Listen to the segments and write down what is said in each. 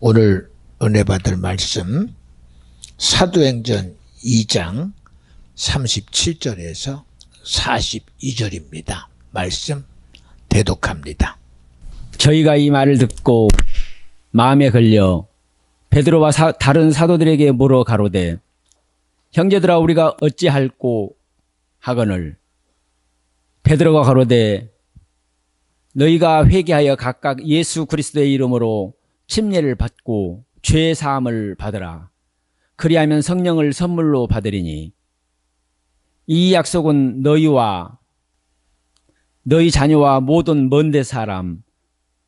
오늘 은혜 받을 말씀 사도행전 2장 37절에서 42절입니다. 말씀 대독합니다. 저희가 이 말을 듣고 마음에 걸려 베드로와 다른 사도들에게 물어 가로되 형제들아 우리가 어찌할꼬 하거늘 베드로가 가로되 너희가 회개하여 각각 예수 그리스도의 이름으로 침례를 받고 죄 사함을 받으라. 그리하면 성령을 선물로 받으리니 이 약속은 너희와 너희 자녀와 모든 먼데 사람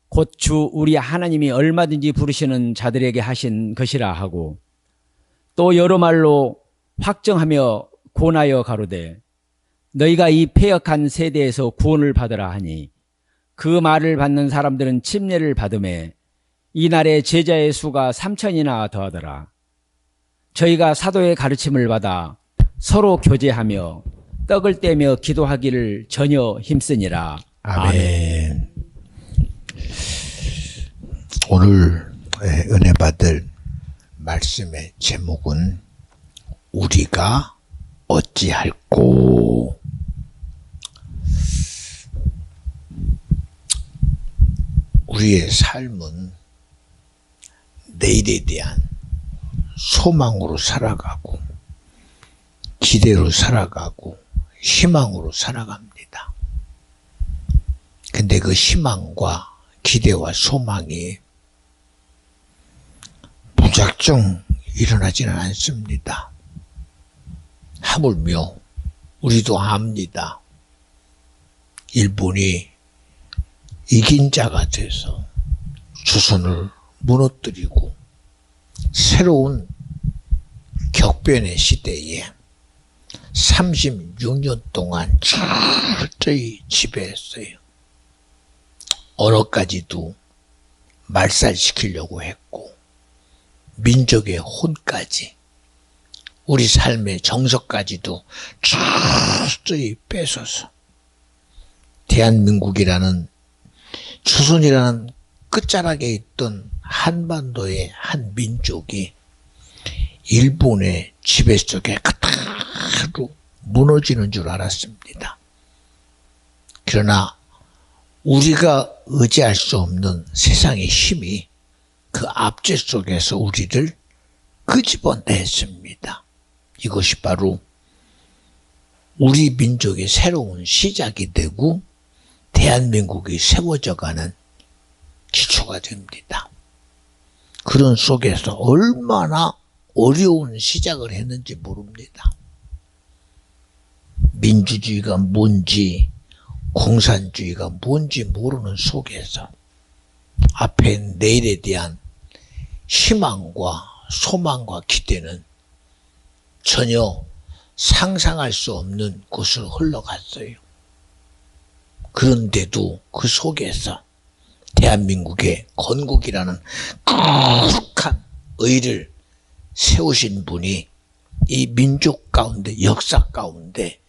곧 주 우리 하나님이 얼마든지 부르시는 자들에게 하신 것이라 하고 또 여러 말로 확정하며 권하여 가로되 너희가 이 패역한 세대에서 구원을 받으라 하니 그 말을 받는 사람들은 침례를 받음에 이날에 제자의 수가 3,000이나 더하더라. 저희가 사도의 가르침을 받아 서로 교제하며 떡을 떼며 기도하기를 전혀 힘쓰니라. 아멘. 오늘 은혜 받을 말씀의 제목은 우리가 어찌할꼬. 우리의 삶은 내일에 대한 소망으로 살아가고 기대로 살아가고 희망으로 살아갑니다. 근데 그 희망과 기대와 소망이 무작정 일어나지는 않습니다. 하물며 우리도 압니다. 일본이 이긴 자가 돼서 조선을 무너뜨리고 새로운 격변의 시대에 36년 동안 철저히 지배했어요. 언어까지도 말살시키려고 했고 민족의 혼까지 우리 삶의 정서까지도 철저히 뺏어서 대한민국이라는 조선이라는 끝자락에 있던 한반도의 한 민족이 일본의 지배 속에 그대로 무너지는 줄 알았습니다. 그러나 우리가 의지할 수 없는 세상의 힘이 그 압제 속에서 우리를 끄집어냈습니다. 이것이 바로 우리 민족의 새로운 시작이 되고 대한민국이 세워져가는 기초가 됩니다. 그런 속에서 얼마나 어려운 시작을 했는지 모릅니다. 민주주의가 뭔지 공산주의가 뭔지 모르는 속에서 앞에 내일에 대한 희망과 소망과 기대는 전혀 상상할 수 없는 곳으로 흘러갔어요. 그런데도 그 속에서 대한민국의 건국이라는 거룩한 의를 세우신 분이 이 민족 가운데 역사 가운데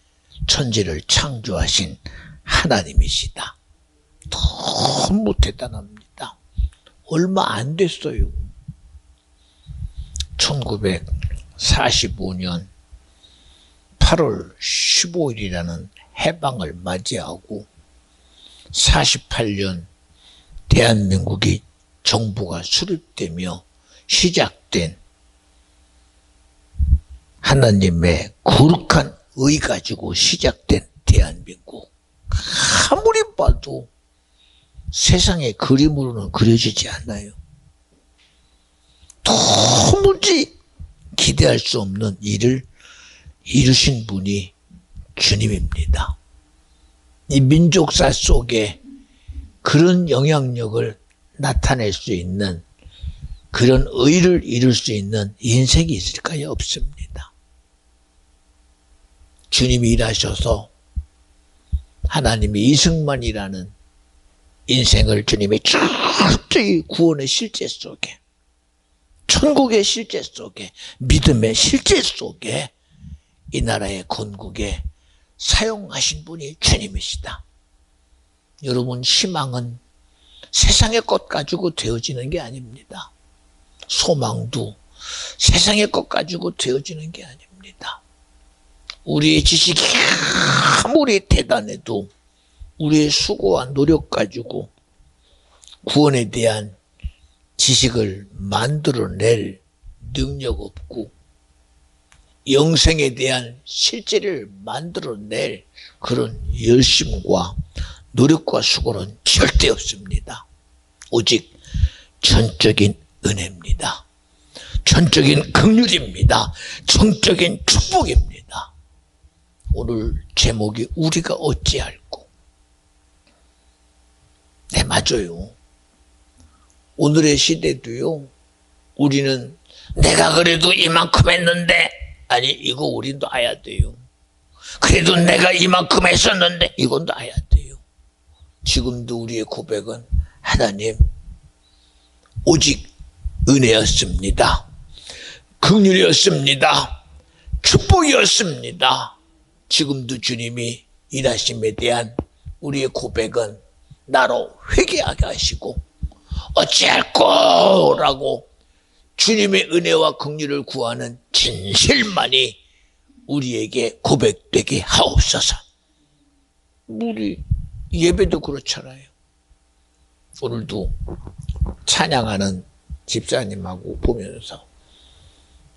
천지를 창조하신 하나님이시다. 너무 대단합니다. 얼마 안 됐어요. 1945년 8월 15일이라는 해방을 맞이하고 48년 대한민국이 정부가 수립되며 시작된 하나님의 거룩한 의 가지고 시작된 대한민국. 아무리 봐도 세상의 그림으로는 그려지지 않아요. 도무지 기대할 수 없는 일을 이루신 분이 주님입니다. 이 민족사 속에 그런 영향력을 나타낼 수 있는 그런 의를 이룰 수 있는 인생이 있을까요? 없습니다. 주님이 일하셔서 하나님이 이승만이라는 인생을 주님이 철저히 구원의 실제 속에 천국의 실제 속에 믿음의 실제 속에 이 나라의 건국에 사용하신 분이 주님이시다. 여러분, 희망은 세상의 것 가지고 되어지는 게 아닙니다. 소망도 세상의 것 가지고 되어지는 게 아닙니다. 우리의 지식이 아무리 대단해도 우리의 수고와 노력 가지고 구원에 대한 지식을 만들어낼 능력 없고 영생에 대한 실제를 만들어낼 그런 열심과 노력과 수고는 절대 없습니다. 오직 전적인 은혜입니다. 전적인 긍휼입니다. 정적인 축복입니다. 오늘 제목이 우리가 어찌할꼬. 네, 맞아요. 오늘의 시대도요, 우리는 내가 그래도 이만큼 했는데, 아니, 이거 우린 놔야 돼요. 그래도 내가 이만큼 했었는데, 이건 놔야 돼요. 지금도 우리의 고백은 하나님, 오직 은혜였습니다. 긍휼이었습니다. 축복이었습니다. 지금도 주님이 일하심에 대한 우리의 고백은 나로 회개하게 하시고 어찌할꼬라고 주님의 은혜와 긍휼을 구하는 진실만이 우리에게 고백되게 하옵소서. 우리 예배도 그렇잖아요. 오늘도 찬양하는 집사님하고 보면서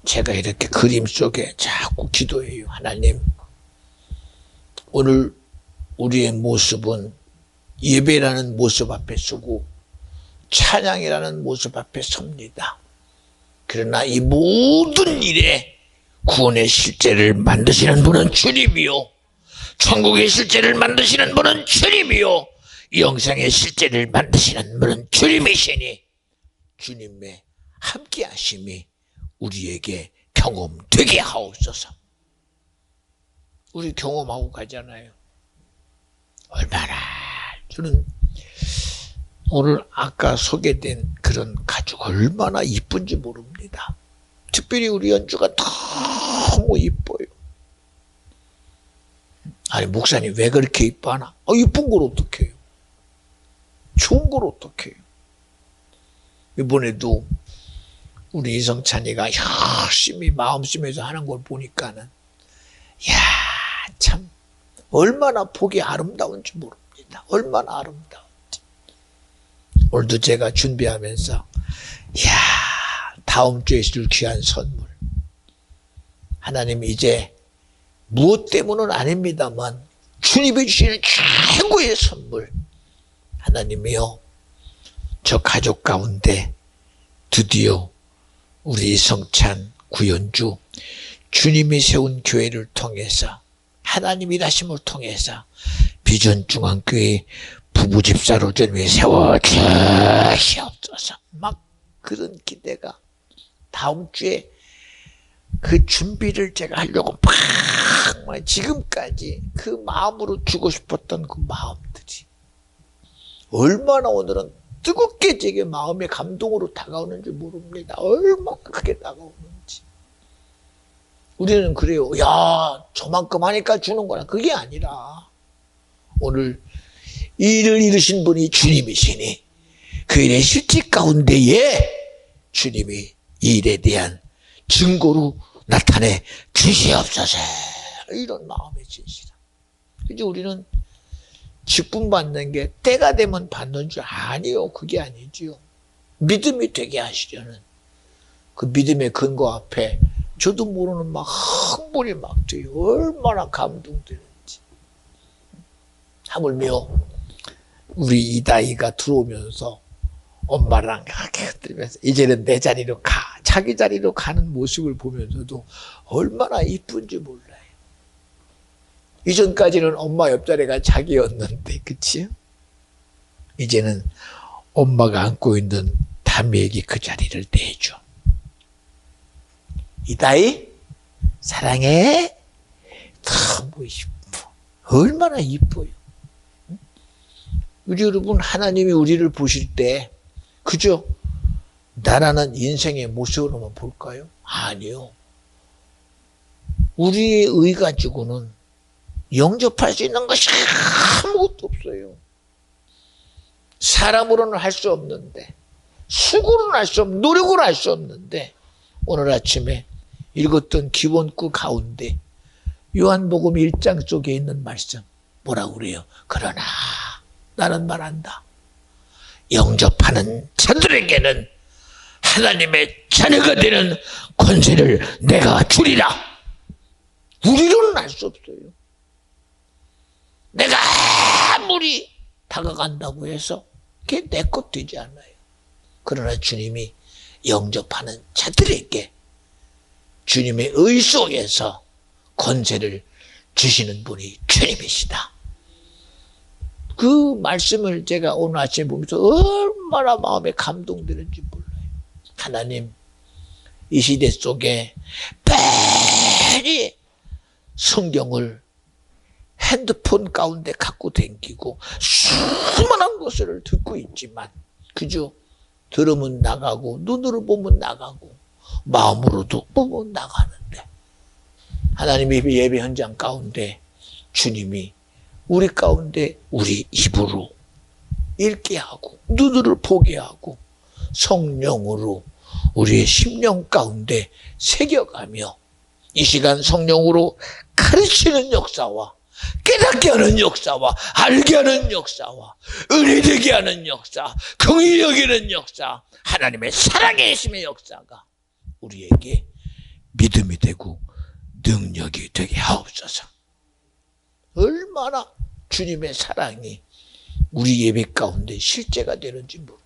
제가 이렇게 그림 속에 자꾸 기도해요. 하나님, 오늘 우리의 모습은 예배라는 모습 앞에 서고 찬양이라는 모습 앞에 섭니다. 그러나 이 모든 일에 구원의 실제를 만드시는 분은 주님이요, 천국의 실제를 만드시는 분은 주님이요, 영생의 실제를 만드시는 분은 주님이시니 주님의 함께 하심이 우리에게 경험되게 하옵소서. 우리 경험하고 가잖아요. 얼마나. 저는 오늘 아까 소개된 그런 가족 얼마나 이쁜지 모릅니다. 특별히 우리 연주가 너무 이뻐요. 아니, 목사님 왜 그렇게 이뻐하나? 이쁜 걸 어떡해요? 좋은 걸 어떡해요? 이번에도 우리 이성찬이가 열심히 마음 쓰면서 하는 걸 보니까는, 야, 참 얼마나 보기 아름다운지 모릅니다. 얼마나 아름다운지. 오늘도 제가 준비하면서, 야, 다음 주에 줄 귀한 선물. 하나님, 이제 무엇 때문은 아닙니다만 주님이 주시는 최고의 선물. 하나님이요, 저 가족 가운데 드디어 우리 이성찬 구연주 주님이 세운 교회를 통해서, 하나님 일하심을 통해서 비전 중앙교회 부부 집사로 주님이 세워주시옵소서. 막 그런 기대가, 다음 주에 그 준비를 제가 하려고 막 지금까지 그 마음으로 주고 싶었던 그 마음들이 얼마나 오늘은 뜨겁게 제게 마음의 감동으로 다가오는지 모릅니다. 얼마나 크게 다가오는지. 우리는 그래요. 야, 저만큼 하니까 주는 거라. 그게 아니라 오늘 이 일을 이루신 분이 주님이시니 그 일의 실제 가운데에 주님이 이 일에 대한 증거로 나타내 주시옵소서. 이런 마음의 진실함. 이제 우리는 직분 받는 게 때가 되면 받는 줄 아니요. 그게 아니지요. 믿음이 되게 하시려는 그 믿음의 근거 앞에 저도 모르는 막 흥분이 막 돼요. 얼마나 감동되는지. 하물며 우리 이다희가 들어오면서 엄마랑 이렇게 흔들면서 이제는 내 자리로 가, 자기 자리로 가는 모습을 보면서도 얼마나 이쁜지 몰라요. 이전까지는 엄마 옆자리가 자기였는데, 그치? 이제는 엄마가 안고 있는 다미에게 그 자리를 내줘. 이다희, 사랑해. 너무 이뻐. 얼마나 이뻐요. 우리 여러분, 하나님이 우리를 보실 때 그저 나라는 인생의 모습으로만 볼까요? 아니요. 우리의 의 가지고는 영접할 수 있는 것이 아무것도 없어요. 사람으로는 할 수 없는데 수고는 할 수 없는, 노력은 할 수 없는데 오늘 아침에 읽었던 기원구 가운데 요한복음 1장 속에 있는 말씀 뭐라고 그래요? 그러나 나는 말한다. 영접하는 자들에게는 하나님의 자녀가 되는 권세를 내가 주리라. 우리로는 할 수 없어요. 내가 아무리 다가간다고 해서 그게 내 것 되지 않아요. 그러나 주님이 영접하는 자들에게 주님의 의 속에서 권세를 주시는 분이 주님이시다. 그 말씀을 제가 오늘 아침에 보면서 얼마나 마음에 감동되는지 몰라요. 하나님, 이 시대 속에 빨리 성경을 핸드폰 가운데 갖고 다니고 수많은 것을 듣고 있지만 그저 들으면 나가고 눈으로 보면 나가고 마음으로도 보면 나가는데 하나님의 예배 현장 가운데 주님이 우리 가운데 우리 입으로 읽게 하고 눈으로 보게 하고 성령으로 우리의 심령 가운데 새겨가며 이 시간 성령으로 가르치는 역사와 깨닫게 하는 역사와 알게 하는 역사와 은혜되게 하는 역사, 긍휼히 여기는 역사, 하나님의 사랑의 힘의 역사가 우리에게 믿음이 되고 능력이 되게 하옵소서. 얼마나 주님의 사랑이 우리 예배 가운데 실제가 되는지 모릅니다.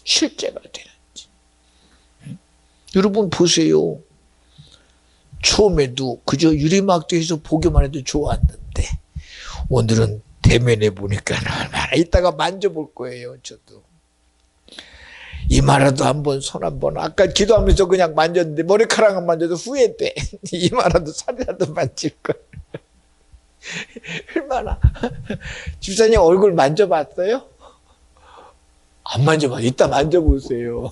실제가 되는지. 여러분 보세요. 처음에도 그저 유리막대에서 보기만 해도 좋았는데 오늘은 대면에 보니까 얼마나 이따가 만져볼 거예요. 저도 이마라도 한번 손 한번 아까 기도하면서 그냥 만졌는데 머리카락만 만져도 후회돼. 이마라도 살이라도 만질 걸. 얼마나 집사님 얼굴 만져봤어요? 안 만져봐. 이따 만져보세요.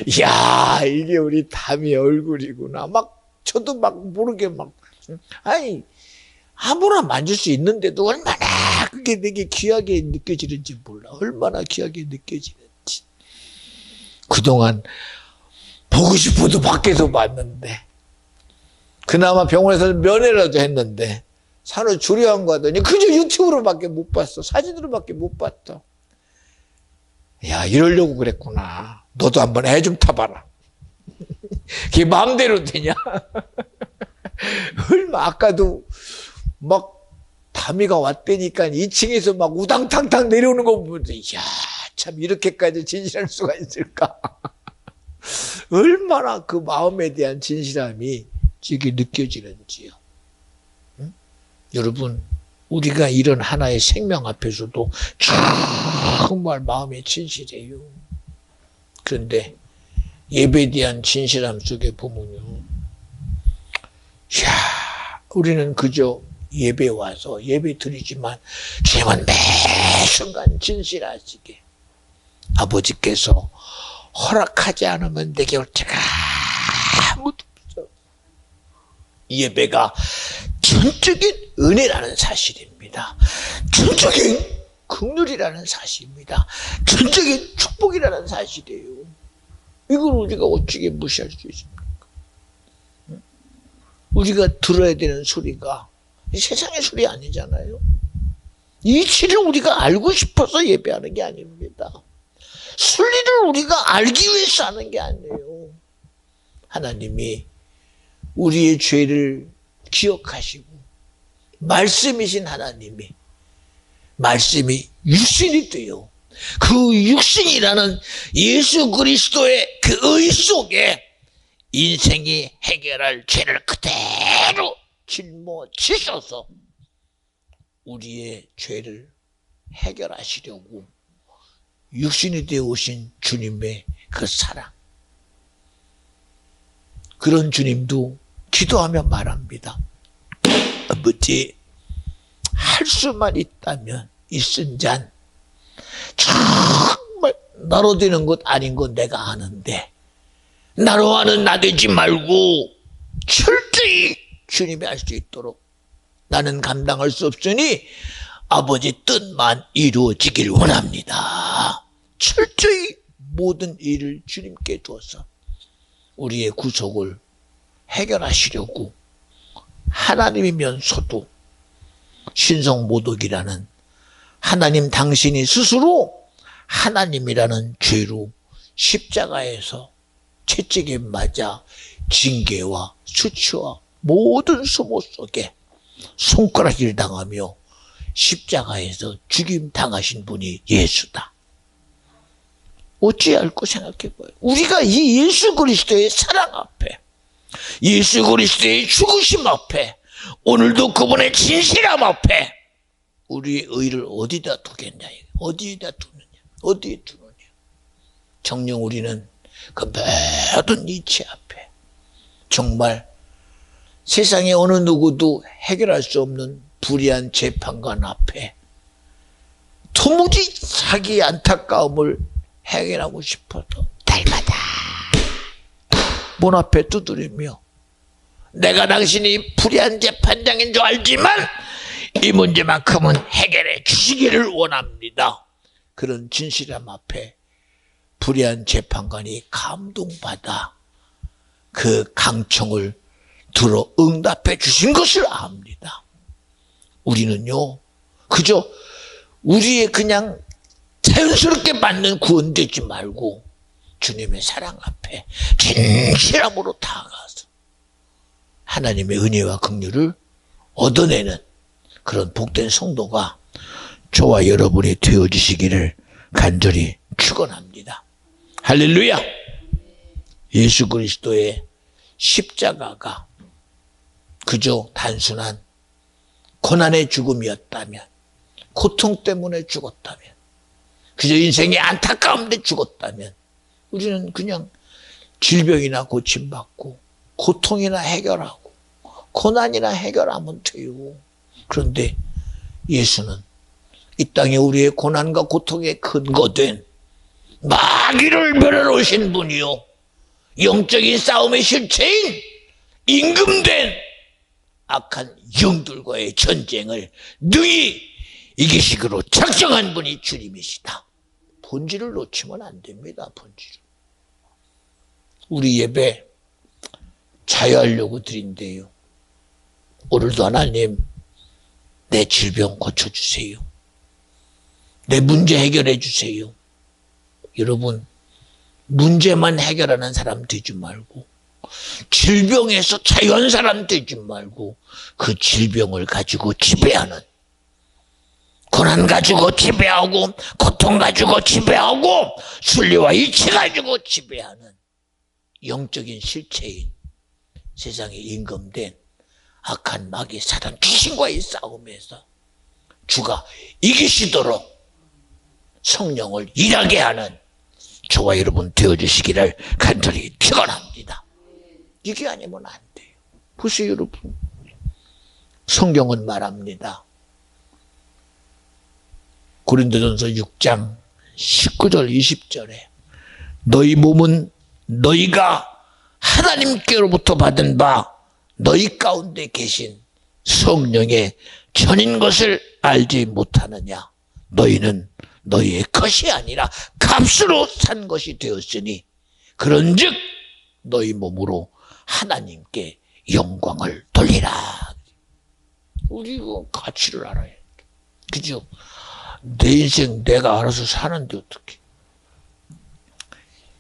이야 이게 우리 담이 얼굴이구나. 막 저도 막 모르게 막 아니 아무나 만질 수 있는데도 얼마나 그게 되게 귀하게 느껴지는지 몰라. 얼마나 귀하게 느껴지는지. 그동안 보고 싶어도 밖에서 봤는데 그나마 병원에서 면회라도 했는데 산후조리원 가더니 그저 유튜브로밖에 못 봤어. 사진으로밖에 못 봤어. 야 이러려고 그랬구나. 너도 한번 애 좀 타봐라. 그게 마음대로 되냐? 얼마 아까도 막 다미가 왔다니까 2층에서 막 우당탕탕 내려오는 거 보면서 이야 참 이렇게까지 진실할 수가 있을까? 얼마나 그 마음에 대한 진실함이 지금 느껴지는지요. 응? 여러분 우리가 이런 하나의 생명 앞에서도 정말 마음이 진실해요. 그런데 예배에 대한 진실함 속에 보면요. 이야, 우리는 그저 예배 와서 예배 드리지만 주님은 매 순간 진실하시게 아버지께서 허락하지 않으면 내게 올 자가 아무도 없어. 이 예배가 전적인 은혜라는 사실입니다. 전적인 긍휼이라는 사실입니다. 전적인 축복이라는 사실이에요. 이걸 우리가 어떻게 무시할 수 있습니까? 우리가 들어야 되는 소리가 세상의 소리 아니잖아요. 이치를 우리가 알고 싶어서 예배하는 게 아닙니다. 순리를 우리가 알기 위해서 하는 게 아니에요. 하나님이 우리의 죄를 기억하시고 말씀이신 하나님이 말씀이 육신이 돼요. 그 육신이라는 예수 그리스도의 그 의 속에 인생이 해결할 죄를 그대로 짊어지셔서 우리의 죄를 해결하시려고 육신이 되어 오신 주님의 그 사랑. 그런 주님도 기도하며 말합니다. 아버지, 할 수만 있다면 이 쓴 잔 정말 나로 되는 것 아닌 건 내가 아는데 나로 하는 나 되지 말고 철저히 주님이 할 수 있도록 나는 감당할 수 없으니 아버지 뜻만 이루어지길 원합니다. 철저히 모든 일을 주님께 두어서 우리의 구속을 해결하시려고 하나님이면서도 신성모독이라는 하나님 당신이 스스로 하나님이라는 죄로 십자가에서 채찍에 맞아 징계와 수치와 모든 수모 속에 손가락질 당하며 십자가에서 죽임 당하신 분이 예수다. 어찌할까 생각해봐요. 우리가 이 예수 그리스도의 사랑 앞에, 예수 그리스도의 죽으심 앞에, 오늘도 그분의 진실함 앞에 우리의 의를 어디다 두겠냐, 어디에다 두느냐, 어디에 두느냐. 정녕 우리는 그 모든 이치 앞에 정말 세상에 어느 누구도 해결할 수 없는 불의한 재판관 앞에 도무지 자기의 안타까움을 해결하고 싶어도 날마다 문 앞에 두드리며 내가 당신이 불의한 재판장인 줄 알지만 이 문제만큼은 해결해 주시기를 원합니다. 그런 진실함 앞에 불의한 재판관이 감동받아 그 강청을 들어 응답해 주신 것을 압니다. 우리는요, 그저 우리의 그냥 자연스럽게 받는 구원되지 말고 주님의 사랑 앞에 진실함으로 다가가서 하나님의 은혜와 긍휼을 얻어내는 그런 복된 성도가 저와 여러분이 되어주시기를 간절히 축원합니다. 할렐루야! 예수 그리스도의 십자가가 그저 단순한 고난의 죽음이었다면, 고통 때문에 죽었다면, 그저 인생의 안타까움에 죽었다면 우리는 그냥 질병이나 고침받고 고통이나 해결하고 고난이나 해결하면 돼요. 그런데 예수는 이 땅에 우리의 고난과 고통의 근거된 마귀를 멸해놓으신 분이요, 영적인 싸움의 실체인 임금된 악한 영들과의 전쟁을 능히 이기시기로 작정한 분이 주님이시다. 본질을 놓치면 안 됩니다. 본질을. 우리 예배 자유하려고 드린대요. 오늘도 하나님 내 질병 고쳐주세요. 내 문제 해결해 주세요. 여러분, 문제만 해결하는 사람 되지 말고 질병에서 자유한 사람 되지 말고 그 질병을 가지고 지배하는, 고난 가지고 지배하고 고통 가지고 지배하고 순리와 이치 가지고 지배하는 영적인 실체인 세상에 임금된 악한 마귀 사단 귀신과의 싸움에서 주가 이기시도록 성령을 일하게 하는 저와 여러분 되어주시기를 간절히 축원합니다. 이게 아니면 안 돼요. 보세요 여러분, 성경은 말합니다. 고린도전서 6장 19절 20절에 너희 몸은 너희가 하나님께로부터 받은 바 너희 가운데 계신 성령의 전인 것을 알지 못하느냐. 너희는 너희의 것이 아니라 값으로 산 것이 되었으니 그런즉 너희 몸으로 하나님께 영광을 돌리라. 우리가 가치를 알아야 돼. 그죠? 내 인생 내가 알아서 사는데 어떻게?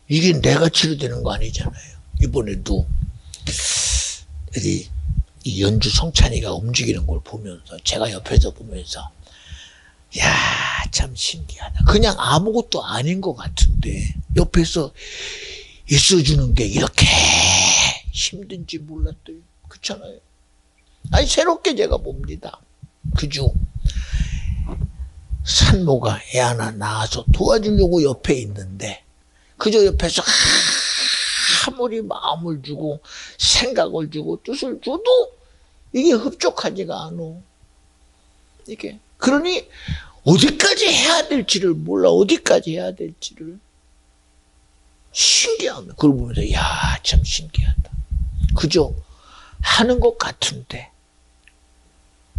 이게 내 가치로 되는 거 아니잖아요. 이번에도 이 연주 성찬이가 움직이는 걸 보면서 제가 옆에서 보면서 야, 참 신기하다. 그냥 아무것도 아닌 것 같은데 옆에서 있어주는 게 이렇게 힘든지 몰랐대요. 그렇잖아요. 아니 새롭게 제가 봅니다. 그죠? 산모가 애 하나 낳아서 도와주려고 옆에 있는데 그저 옆에서 아무리 마음을 주고 생각을 주고 뜻을 줘도 이게 흡족하지가 않아. 이게 그러니 어디까지 해야 될지를 몰라. 어디까지 해야 될지를. 신기하면 그걸 보면서 야, 참 신기하다. 그죠? 하는 것 같은데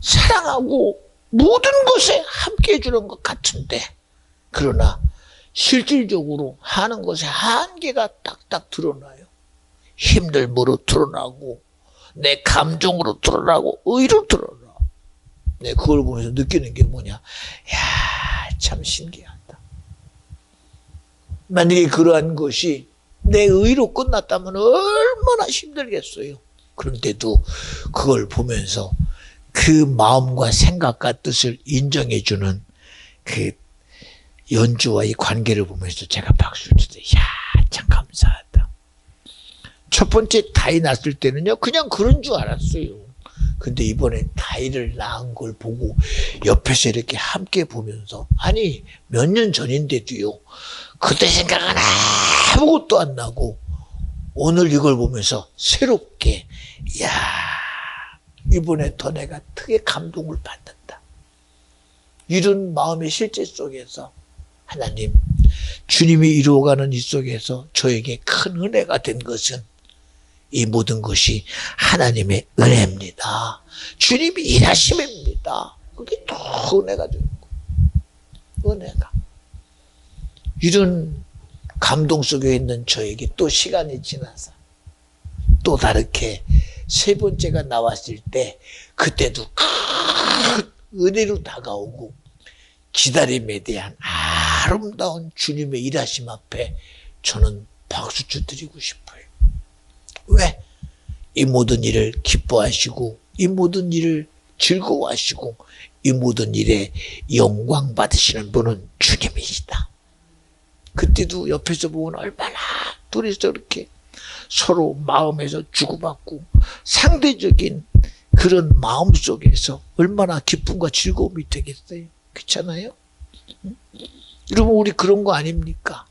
사랑하고 모든 것에 함께 해주는 것 같은데 그러나 실질적으로 하는 것에 한계가 딱딱 드러나요. 힘들므로 드러나고 내 감정으로 드러나고 의로 드러나. 네, 그걸 보면서 느끼는 게 뭐냐. 야, 참 신기하다. 만약에 그러한 것이 내 의로 끝났다면 얼마나 힘들겠어요. 그런데도 그걸 보면서 그 마음과 생각과 뜻을 인정해주는 그 연주와의 관계를 보면서 제가 박수를 치더니 야, 참 감사하다. 첫 번째 다이 났을 때는요 그냥 그런 줄 알았어요. 근데 이번에 다이를 낳은 걸 보고 옆에서 이렇게 함께 보면서 아니 몇 년 전인데도요 그때 생각은 아무것도 안 나고 오늘 이걸 보면서 새롭게 야, 이번에 더 내가 크게 감동을 받는다. 이런 마음의 실제 속에서 하나님, 주님이 이루어가는 이 속에서 저에게 큰 은혜가 된 것은 이 모든 것이 하나님의 은혜입니다. 주님이 일하심입니다. 그게 더 은혜가 되는 거예요. 은혜가. 이런 감동 속에 있는 저에게 또 시간이 지나서 또 다르게 세 번째가 나왔을 때 그때도 큰 은혜로 다가오고 기다림에 대한 아름다운 주님의 일하심 앞에 저는 박수쳐 드리고 싶어요. 왜? 이 모든 일을 기뻐하시고 이 모든 일을 즐거워하시고 이 모든 일에 영광 받으시는 분은 주님이시다. 그때도 옆에서 보면 얼마나 둘이서 이렇게 서로 마음에서 주고받고 상대적인 그런 마음 속에서 얼마나 기쁨과 즐거움이 되겠어요. 그렇잖아요? 응? 여러분 우리 그런 거 아닙니까?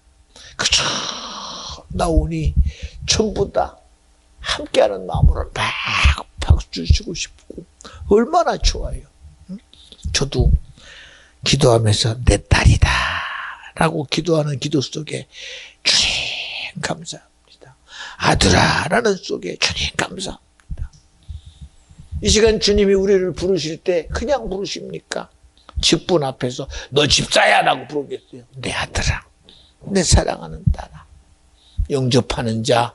그저 나오니 전부 다 함께하는 마음으로 막 박수 주시고 싶고 얼마나 좋아요. 응? 저도 기도하면서 내 딸이다 라고 기도하는 기도 속에 주님 감사합니다. 아들아 라는 속에 주님 감사합니다. 이 시간 주님이 우리를 부르실 때 그냥 부르십니까? 직분 앞에서 너 집사야 라고 부르겠어요. 내 아들아, 내 사랑하는 딸아. 영접하는 자,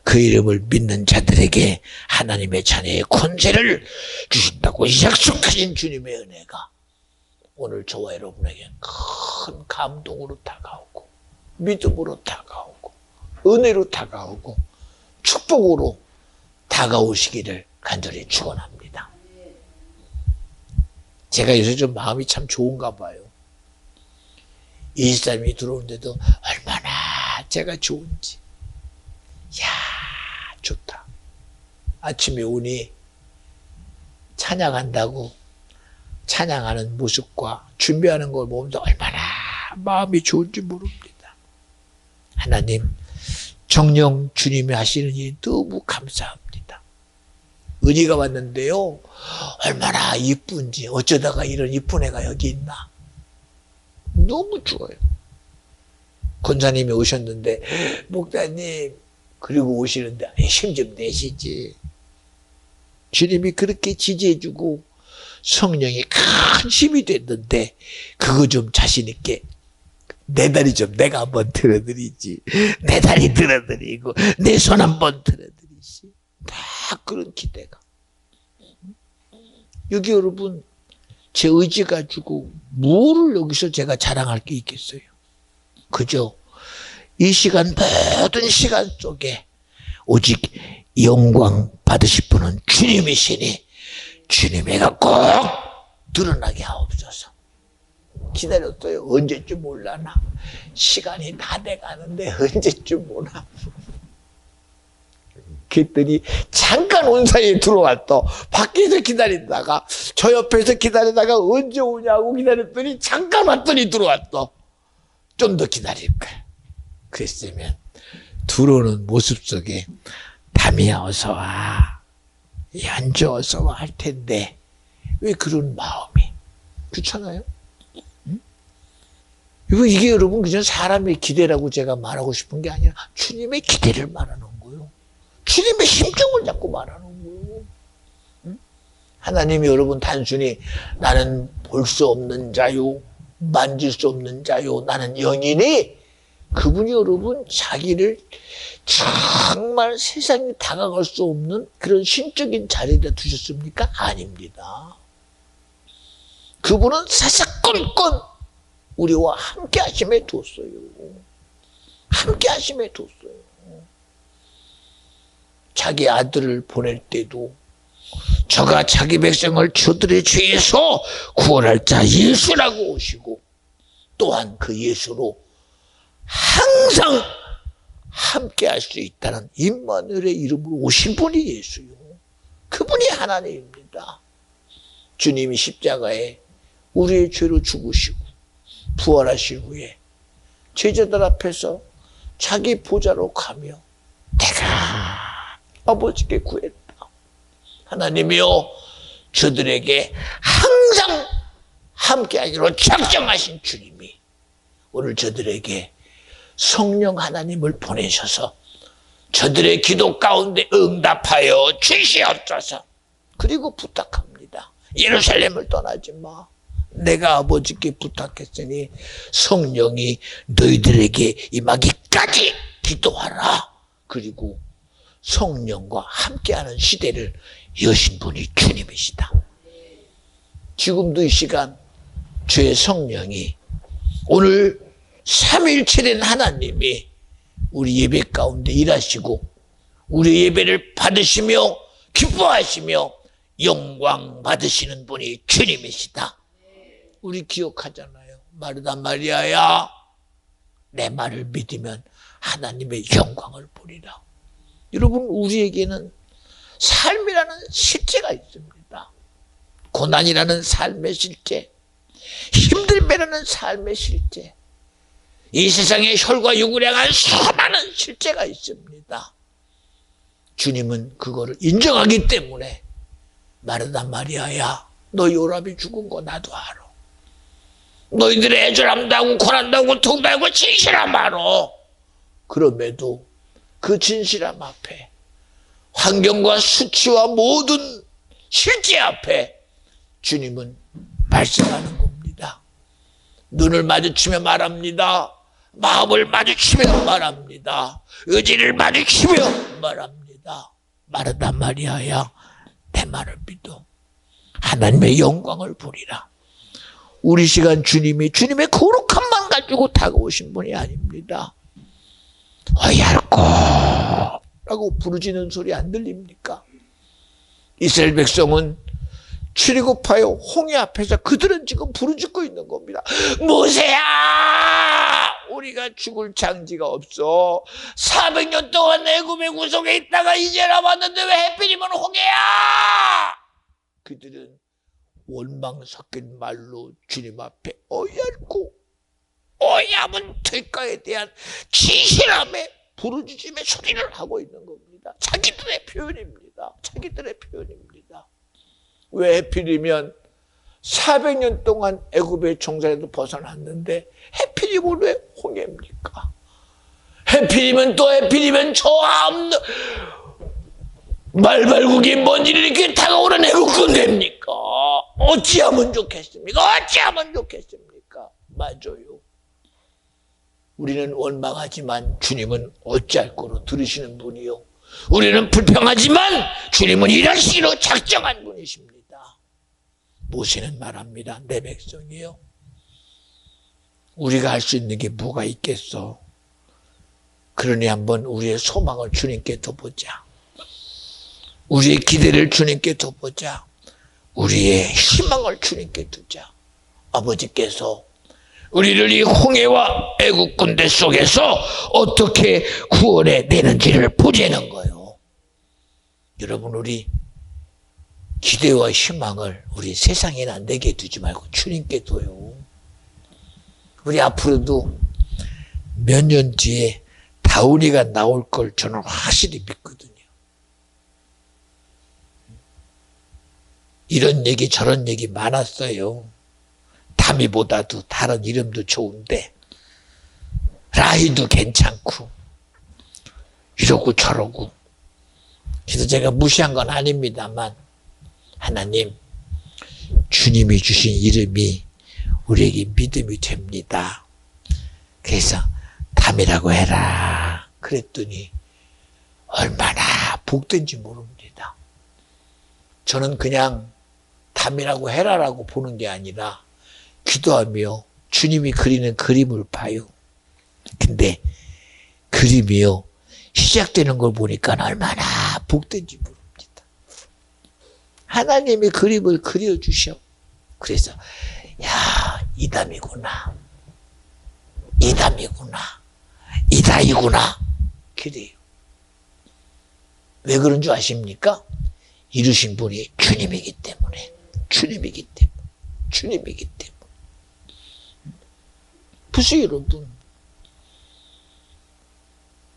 그 이름을 믿는 자들에게 하나님의 자녀의 권세를 주신다고 약속하신 주님의 은혜가 오늘 저와 여러분에게 큰 감동으로 다가오고 믿음으로 다가오고 은혜로 다가오고 축복으로 다가오시기를 간절히 축원합니다. 제가 요새 좀 마음이 참 좋은가 봐요. 이 사람이 들어오는데도 얼마나 제가 좋은지. 이야, 좋다. 아침에 오니 찬양한다고 찬양하는 모습과 준비하는 걸 보면서 얼마나 마음이 좋은지 모릅니다. 하나님, 정녕 주님이 하시는 일이 너무 감사합니다. 은희가 왔는데요, 얼마나 이쁜지, 어쩌다가 이런 이쁜 애가 여기 있나. 너무 좋아요. 권사님이 오셨는데, 목사님, 그리고 오시는데, 힘 좀 내시지. 주님이 그렇게 지지해주고, 성령이 큰 힘이 됐는데, 그거 좀 자신있게, 내 다리 좀 내가 한번 들어드리지. 내 다리 들어드리고, 내 손 한번 들어드리지. 다 그런 기대가. 여기 여러분, 제 의지 가지고 뭐를 여기서 제가 자랑할 게 있겠어요? 그죠? 이 시간 모든 시간 속에 오직 영광 받으실 분은 주님이시니 주님의가 꼭 드러나게 하옵소서. 기다렸어요. 언제쯤 올라나? 시간이 다 돼가는데 언제쯤 오나? 그랬더니 잠깐 온 사이에 들어왔어. 밖에서 기다리다가 저 옆에서 기다리다가 언제 오냐고 기다렸더니 잠깐 왔더니 들어왔어. 좀 더 기다릴 거야. 그랬으면 들어오는 모습 속에 담이야 어서 와, 연주 어서 와 할 텐데 왜 그런 마음이? 그렇잖아요? 응? 이게 여러분 그냥 사람의 기대라고 제가 말하고 싶은 게 아니라 주님의 기대를 말하는 거예요. 주님의 심정을 자꾸 말하는 거예요. 응? 하나님이 여러분 단순히 나는 볼 수 없는 자요, 만질 수 없는 자요 나는 영이니, 그분이 여러분 자기를 정말 세상에 다가갈 수 없는 그런 신적인 자리에다 두셨습니까? 아닙니다. 그분은 사사건건 우리와 함께 하심에 뒀어요. 함께 하심에 뒀어요. 자기 아들을 보낼 때도 저가 자기 백성을 저들의 죄에서 구원할 자 예수라고 오시고, 또한 그 예수로 항상 함께 할 수 있다는 임마누엘의 이름으로 오신 분이 예수요. 그분이 하나님입니다. 주님이 십자가에 우리의 죄로 죽으시고 부활하신 후에 제자들 앞에서 자기 보좌로 가며 내가 아버지께 구했다. 하나님이여, 저들에게 항상 함께하기로 작정하신 주님이 오늘 저들에게 성령 하나님을 보내셔서 저들의 기도 가운데 응답하여 주시옵소서. 그리고 부탁합니다. 예루살렘을 떠나지 마. 내가 아버지께 부탁했으니 성령이 너희들에게 임하기까지 기도하라. 그리고 성령과 함께하는 시대를 여신 분이 주님이시다. 지금도 이 시간 주의 성령이, 오늘 삼위일체된 하나님이 우리 예배 가운데 일하시고 우리 예배를 받으시며 기뻐하시며 영광 받으시는 분이 주님이시다. 우리 기억하잖아요. 마르다 마리아야, 내 말을 믿으면 하나님의 영광을 보리라. 여러분, 우리에게는 삶이라는 실제가 있습니다. 고난이라는 삶의 실제, 힘듦이라는 삶의 실제, 이 세상에 혈과 육을 향한 수많은 실제가 있습니다. 주님은 그거를 인정하기 때문에 마르다 마리아야, 너 요람이 죽은 거 나도 알아. 너희들이 애절함다고 고난다고 고통다고 진실함 알아. 그럼에도 그 진실함 앞에, 환경과 수치와 모든 실제 앞에 주님은 말씀하는 겁니다. 눈을 마주치며 말합니다. 마음을 마주치며 말합니다. 의지를 마주치며 말합니다. 마르다 마리아야, 내 말을 믿어. 하나님의 영광을 보리라. 우리 시간 주님이 주님의 거룩함만 가지고 다가오신 분이 아닙니다. 얇고 라고 부르짖는 소리 안 들립니까? 이스라엘 백성은 출애굽하여 홍해 앞에서 그들은 지금 부르짖고 있는 겁니다. 모세야, 우리가 죽을 장지가 없어. 400년 동안 애굽의 구석에 있다가 이제 남았는데 왜 해필이면 홍해야? 그들은 원망 섞인 말로 주님 앞에 어이없고 어이없은 대가에 대한 진실함에 부르짖음의 소리를 하고 있는 겁니다. 자기들의 표현입니다. 자기들의 표현입니다. 왜 해필이면 400년 동안 애굽의 종살이도 벗어났는데 해필이면 왜 홍해입니까? 해필이면 또 해필이면 저 말발국이 뭔지를 이렇게 다가오는 애국군 됩니까? 어찌하면 좋겠습니까? 어찌하면 좋겠습니까? 맞아요. 우리는 원망하지만 주님은 어찌할 거로 들으시는 분이요. 우리는 불평하지만 주님은 일하시기로 작정한 분이십니다. 모세는 말합니다. 내 백성이요, 우리가 할 수 있는 게 뭐가 있겠어? 그러니 한번 우리의 소망을 주님께 둬보자. 우리의 기대를 주님께 둬보자. 우리의 희망을 주님께 두자. 아버지께서 우리를 이 홍해와 애국 군대 속에서 어떻게 구원해 내는지를 보자는 거예요. 여러분, 우리 기대와 희망을 우리 세상에나 내게 두지 말고 주님께 둬요. 우리 앞으로도 몇 년 뒤에 다운이가 나올 걸 저는 확실히 믿거든요. 이런 얘기 저런 얘기 많았어요. 다미보다도 다른 이름도 좋은데 라이도 괜찮고 이러고 저러고. 그래서 제가 무시한 건 아닙니다만, 하나님, 주님이 주신 이름이 우리에게 믿음이 됩니다. 그래서 담이라고 해라 그랬더니 얼마나 복된지 모릅니다. 저는 그냥 담이라고 해라라고 보는 게 아니라 기도하며 주님이 그리는 그림을 봐요. 근데 그림이요 시작되는 걸 보니까 얼마나 복된지 모릅니다. 하나님이 그림을 그려주셔. 그래서 야 이담이구나 이담이구나 이다이구나 그래요. 왜 그런 줄 아십니까? 이루신 분이 주님이기 때문에 주님이기 때문에 주님이기 때문에. 보세요 여러분,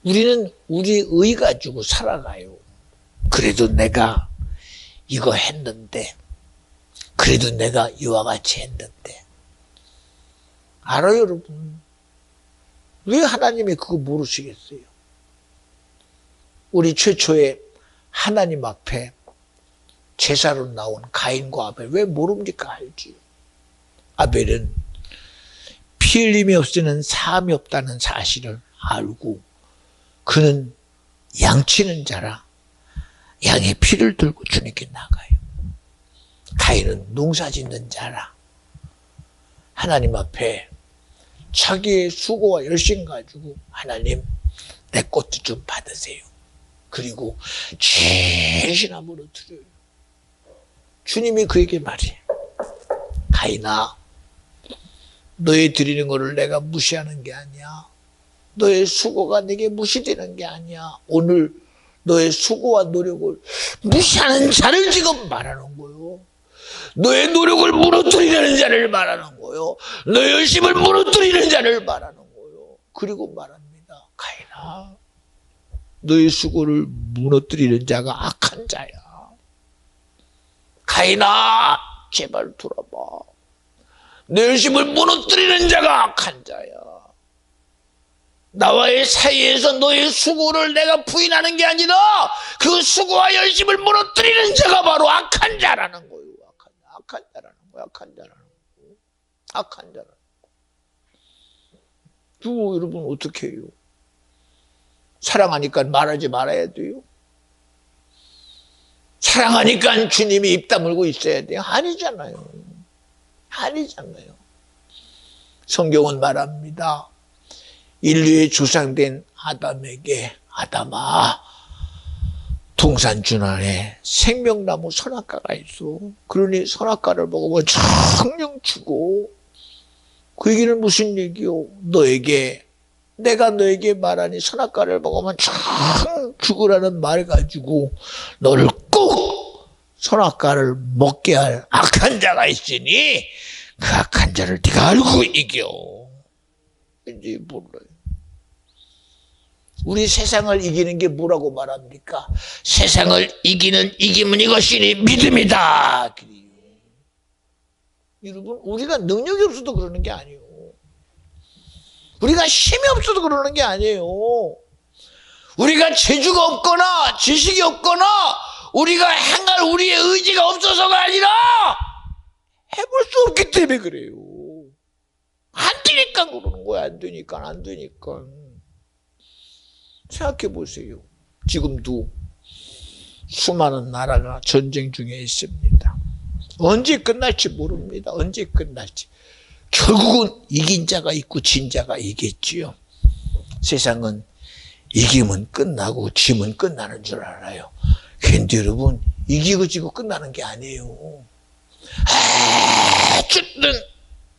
우리는 우리 의 가지고 살아가요. 그래도 내가 이거 했는데, 그래도 내가 이와 같이 했는데. 알아요 여러분, 왜 하나님이 그거 모르시겠어요? 우리 최초에 하나님 앞에 제사로 나온 가인과 아벨 왜 모릅니까? 알지. 아벨은 피 흘림이 없이는 사함이 없다는 사실을 알고 그는 양치는 자라 양의 피를 들고 주님께 나가요. 가인은 농사 짓는 자라 하나님 앞에 자기의 수고와 열심 가지고 하나님 내 것도 좀 받으세요. 그리고 진실함으로 드려요. 주님이 그에게 말해요. 가인아, 너의 드리는 것을 내가 무시하는 게 아니야. 너의 수고가 내게 무시되는 게 아니야. 오늘 너의 수고와 노력을 무시하는 자를 지금 말하는 거요. 너의 노력을 무너뜨리는 자를 말하는 거요. 너의 열심을 무너뜨리는 자를 말하는 거요. 그리고 말합니다. 가인아, 너의 수고를 무너뜨리는 자가 악한 자야. 가인아, 제발 돌아봐. 내 열심을 무너뜨리는 자가 악한 자야. 나와의 사이에서 너의 수고를 내가 부인하는 게 아니라 그 수고와 열심을 무너뜨리는 자가 바로 악한 자라는 거예요. 악한 자라는 거예요. 악한 자라는 거예요. 악한 자라는 거예요. 또 여러분 어떻게 해요? 사랑하니까 말하지 말아야 돼요? 사랑하니까 주님이 입 다물고 있어야 돼요? 아니잖아요. 아니잖아요. 성경은 말합니다. 인류의 조상된 아담에게 아담아, 동산준 안에 생명나무 선악과가 있어. 그러니 선악과를 먹으면 정령 죽어. 그 얘기는 무슨 얘기요? 내가 너에게 말하니 선악과를 먹으면 참 죽으라는 말 가지고 너를 꼭 선악과를 먹게 할 악한 자가 있으니 그 악한 자를 네가 알고 이겨. 이제 몰라요. 우리 세상을 이기는 게 뭐라고 말합니까? 세상을 이기는 이김은 이것이니 믿음이다. 여러분, 우리가 능력이 없어도 그러는 게 아니에요. 우리가 힘이 없어도 그러는 게 아니에요. 우리가 재주가 없거나 지식이 없거나 우리가 행할 우리의 의지가 없어서가 아니라 해볼 수 없기 때문에 그래요. 안 되니까 그러는 거야. 안 되니까. 생각해 보세요. 지금도 수많은 나라가 전쟁 중에 있습니다. 언제 끝날지 모릅니다. 언제 끝날지. 결국은 이긴 자가 있고 진 자가 이겠지요. 세상은 이기면 끝나고 지면 끝나는 줄 알아요. 근데 여러분, 이기고 지고 끝나는 게 아니에요. 어쨌든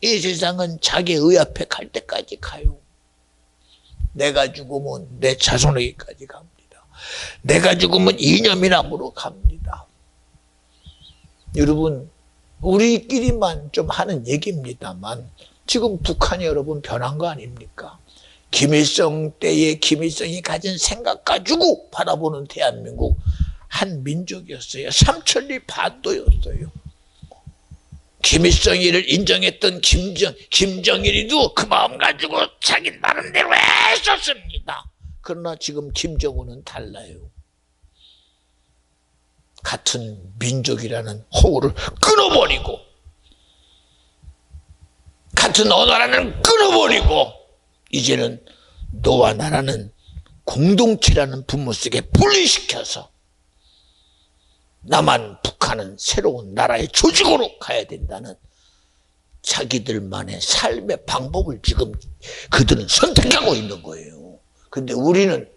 이 세상은 자기 의 앞에 갈 때까지 가요. 내가 죽으면 내 자손에게까지 갑니다. 내가 죽으면 이념이람으로 갑니다. 여러분, 우리끼리만 좀 하는 얘기입니다만 지금 북한이 여러분 변한 거 아닙니까? 김일성 때의 김일성이 가진 생각 가지고 바라보는 대한민국 한 민족이었어요. 삼천리 반도였어요. 김일성이를 인정했던 김정일이도 그 마음 가지고 자기 나름대로 했었습니다. 그러나 지금 김정은은 달라요. 같은 민족이라는 호흡을 끊어버리고 같은 언어라는 끊어버리고 이제는 너와 나라는 공동체라는 분모 속에 분리시켜서 남한 북한은 새로운 나라의 조직으로 가야 된다는 자기들만의 삶의 방법을 지금 그들은 선택하고 있는 거예요. 근데 우리는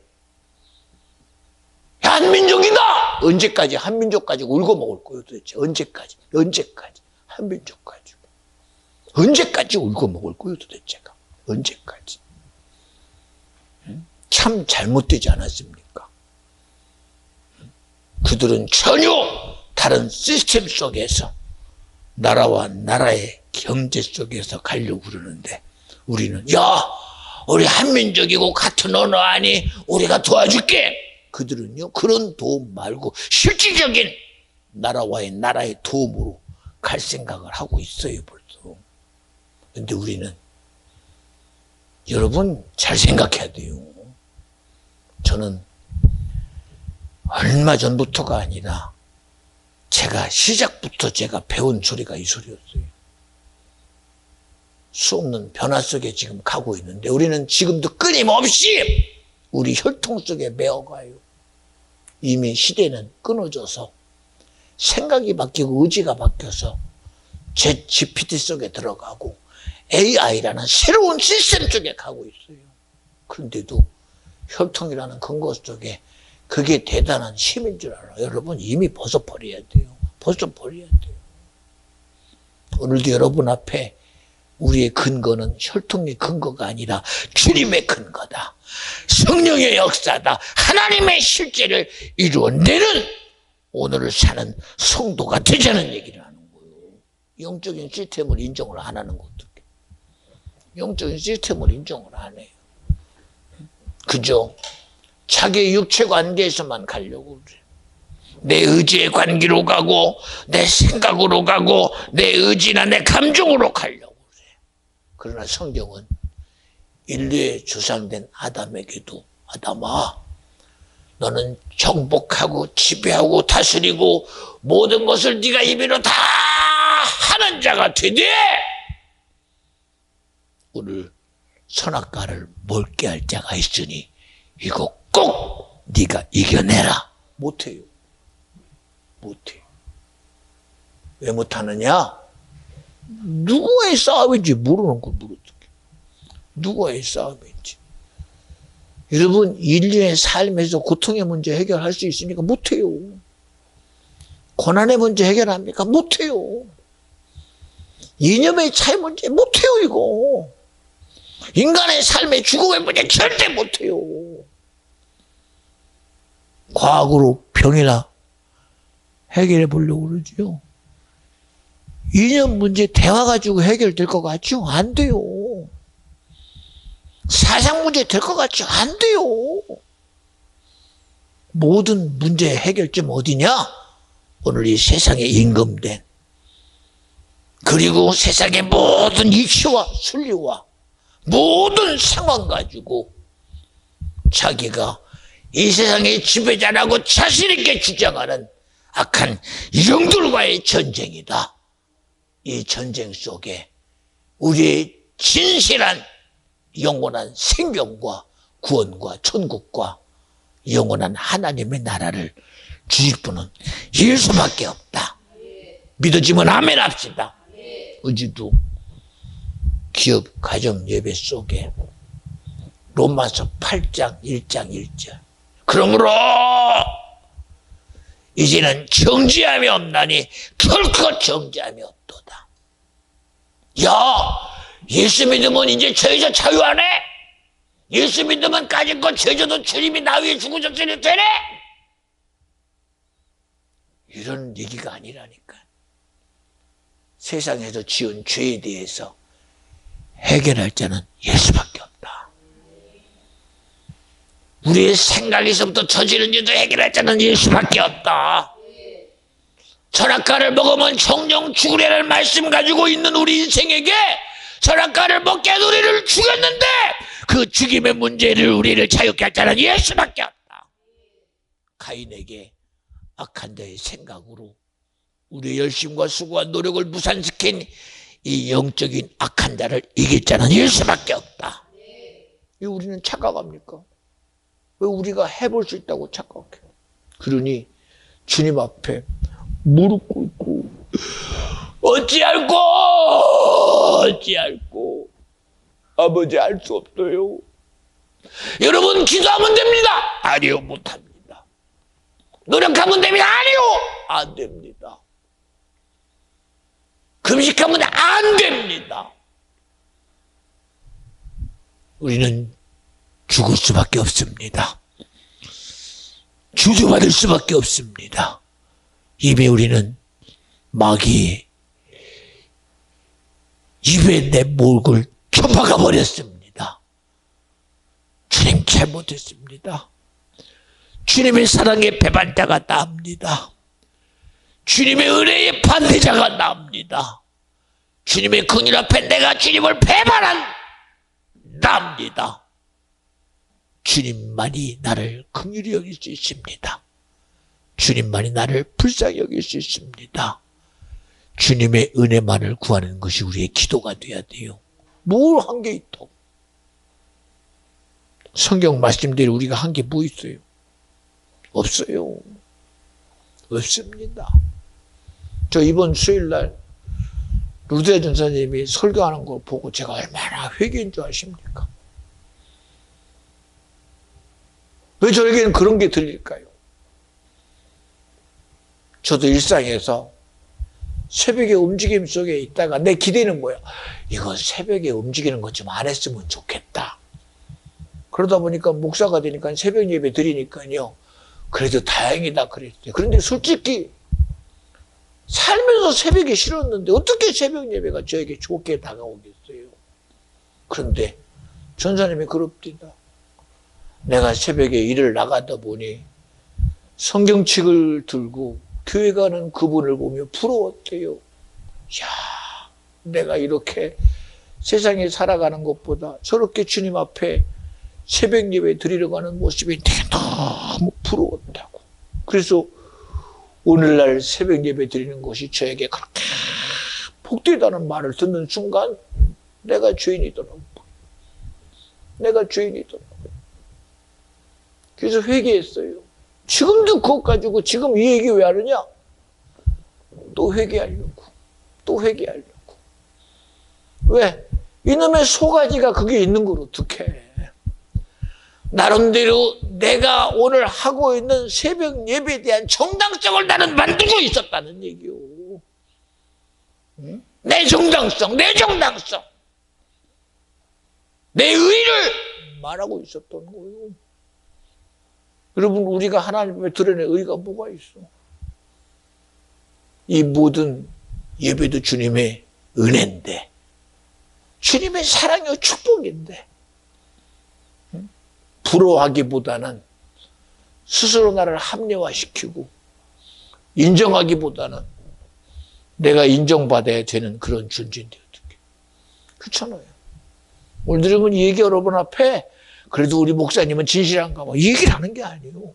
한민족이다! 언제까지 한민족 가지고 울고 먹을 거예요 도대체? 언제까지 한민족 가지고 언제까지 울고 먹을 거예요 도대체가? 언제까지? 참 잘못되지 않았습니까? 그들은 전혀 다른 시스템 속에서 나라와 나라의 경제 속에서 가려고 그러는데 우리는 야 우리 한민족이고 같은 언어 아니 우리가 도와줄게. 그들은요 그런 도움 말고 실질적인 나라의 도움으로 갈 생각을 하고 있어요 벌써. 근데 우리는 여러분 잘 생각해야 돼요. 저는 얼마 전부터가 아니라 시작부터 제가 배운 소리가 이 소리였어요. 수없는 변화 속에 지금 가고 있는데 우리는 지금도 끊임없이 우리 혈통 속에 매어가요. 이미 시대는 끊어져서 생각이 바뀌고 의지가 바뀌어서 GPT 속에 들어가고 AI라는 새로운 시스템 쪽에 가고 있어요. 그런데도 혈통이라는 근거 속에 그게 대단한 힘인 줄 알아요. 여러분 이미 벗어버려야 돼요. 벗어버려야 돼요. 오늘도 여러분 앞에 우리의 근거는 혈통의 근거가 아니라 주님의 근거다. 성령의 역사다. 하나님의 실제를 이루어내는 오늘을 사는 성도가 되자는 얘기를 하는 거예요. 영적인 시스템을 인정을 안 하는 것도 영적인 시스템을 인정을 안 해요. 그죠? 자기의 육체 관계에서만 가려고 그래. 내 의지의 관계로 가고 내 생각으로 가고 내 의지나 내 감정으로 가려고 그래. 그러나 성경은 인류의 조상된 아담에게도 아담아 너는 정복하고 지배하고 다스리고 모든 것을 네가 임의로 다 하는 자가 되되 오늘 선악과를 먹게 할 자가 있으니 이거 꼭 네가 이겨내라. 못해요. 못해요. 왜 못하느냐? 누구의 싸움인지 모르는 걸 모르죠. 누구의 싸움인지. 여러분 인류의 삶에서 고통의 문제 해결할 수 있습니까? 못해요. 고난의 문제 해결합니까? 못해요. 이념의 차이 문제 못해요 이거. 인간의 삶의 죽음의 문제 절대 못해요. 과학으로 병이나 해결해 보려고 그러죠. 이념 문제 대화 가지고 해결될 것 같죠? 안 돼요. 사상 문제 될 것 같죠? 안 돼요. 모든 문제 해결점 어디냐? 오늘 이 세상에 임금된 그리고 세상의 모든 이치와 순리와 모든 상황 가지고 자기가 이 세상의 지배자라고 자신있게 주장하는 악한 영들과의 전쟁이다. 이 전쟁 속에 우리의 진실한 영원한 생명과 구원과 천국과 영원한 하나님의 나라를 주실 분은 예수밖에 없다. 믿어지면 아멘 합시다. 어제도 기업 가정 예배 속에 로마서 8장 1장 1절 그러므로 이제는 정죄함이 없나니 결코 정죄함이 없도다. 야 예수 믿으면 이제 죄에서 자유 안 해? 예수 믿으면 가진 것 죄져도 주님이 나 위에 죽으셨으니 되네? 이런 얘기가 아니라니까. 세상에서 지은 죄에 대해서 해결할 자는 예수밖에 없다. 우리의 생각에서부터 저지른 죄도 해결할 자는 예수밖에 없다. 선악과를 먹으면 정령 죽으리라는 말씀 가지고 있는 우리 인생에게 선악과를 먹게 한 우리를 죽였는데 그 죽임의 문제를 우리를 자유케 할 자는 예수밖에 없다. 가인에게 악한 자의 생각으로 우리의 열심과 수고와 노력을 무산시킨 이 영적인 악한 자를 이길 자는 일 수밖에 없다. 왜 우리는 착각합니까? 왜 우리가 해볼 수 있다고 착각해요? 그러니 주님 앞에 무릎 꿇고 어찌할꼬 아버지 알 수 없어요. 여러분 기도하면 됩니다. 아니요, 못합니다. 노력하면 됩니다. 아니요, 안 됩니다. 금식하면 안 됩니다. 우리는 죽을 수밖에 없습니다. 주저받을 수밖에 없습니다. 이미 우리는 마귀의 입에 내 목을 쳐박아 버렸습니다. 주님 잘못했습니다. 주님의 사랑의 배반자가 나옵니다. 주님의 은혜의 반대자가 나옵니다. 주님의 긍휼 앞에 내가 주님을 배반한 나옵니다. 주님만이 나를 긍휼히 여길 수 있습니다. 주님만이 나를 불쌍히 여길 수 있습니다. 주님의 은혜만을 구하는 것이 우리의 기도가 돼야 돼요. 뭘 한 게 있다고? 성경 말씀대로 우리가 한 게 뭐 있어요? 없어요. 없습니다. 저 이번 수요일날 루데 전사님이 설교하는 걸 보고 제가 얼마나 회개인 줄 아십니까? 왜 저에게는 그런 게 들릴까요? 저도 일상에서 새벽의 움직임 속에 있다가 내 기대는 뭐야? 이거 새벽에 움직이는 것 좀 안 했으면 좋겠다. 그러다 보니까 목사가 되니까 새벽 예배 드리니까요. 그래도 다행이다 그랬어요. 그런데 솔직히 살면서 새벽에 싫었는데 어떻게 새벽 예배가 저에게 좋게 다가오겠어요? 그런데 전사님이 그럽니다. 내가 새벽에 일을 나가다 보니 성경책을 들고 교회 가는 그분을 보며 부러웠대요. 야, 내가 이렇게 세상에 살아가는 것보다 저렇게 주님 앞에 새벽 예배 드리러 가는 모습이 되게 너무 부러웠다고. 그래서 오늘날 새벽 예배 드리는 것이 저에게 그렇게 복되다는 말을 듣는 순간 내가 죄인이더라고요. 내가 죄인이더라고요. 그래서 회개했어요. 지금도 그것 가지고 지금 이 얘기 왜 하느냐? 또 회개하려고. 또 회개하려고. 왜? 이놈의 소가지가 그게 있는 걸 어떡해. 나름대로 내가 오늘 하고 있는 새벽 예배에 대한 정당성을 나는 만들고 있었다는 얘기요. 응? 내 정당성. 내 의의를 말하고 있었던 거예요. 여러분, 우리가 하나님 앞에 드러낼 의의가 뭐가 있어? 이 모든 예배도 주님의 은혜인데, 주님의 사랑이요 축복인데, 부러워하기보다는 스스로 나를 합리화시키고 인정하기보다는 내가 인정받아야 되는 그런 존재인데 어떻게? 그렇잖아요. 오늘 여러분 이 얘기 여러분 앞에 그래도 우리 목사님은 진실한가 봐. 이 얘기를 하는 게 아니에요.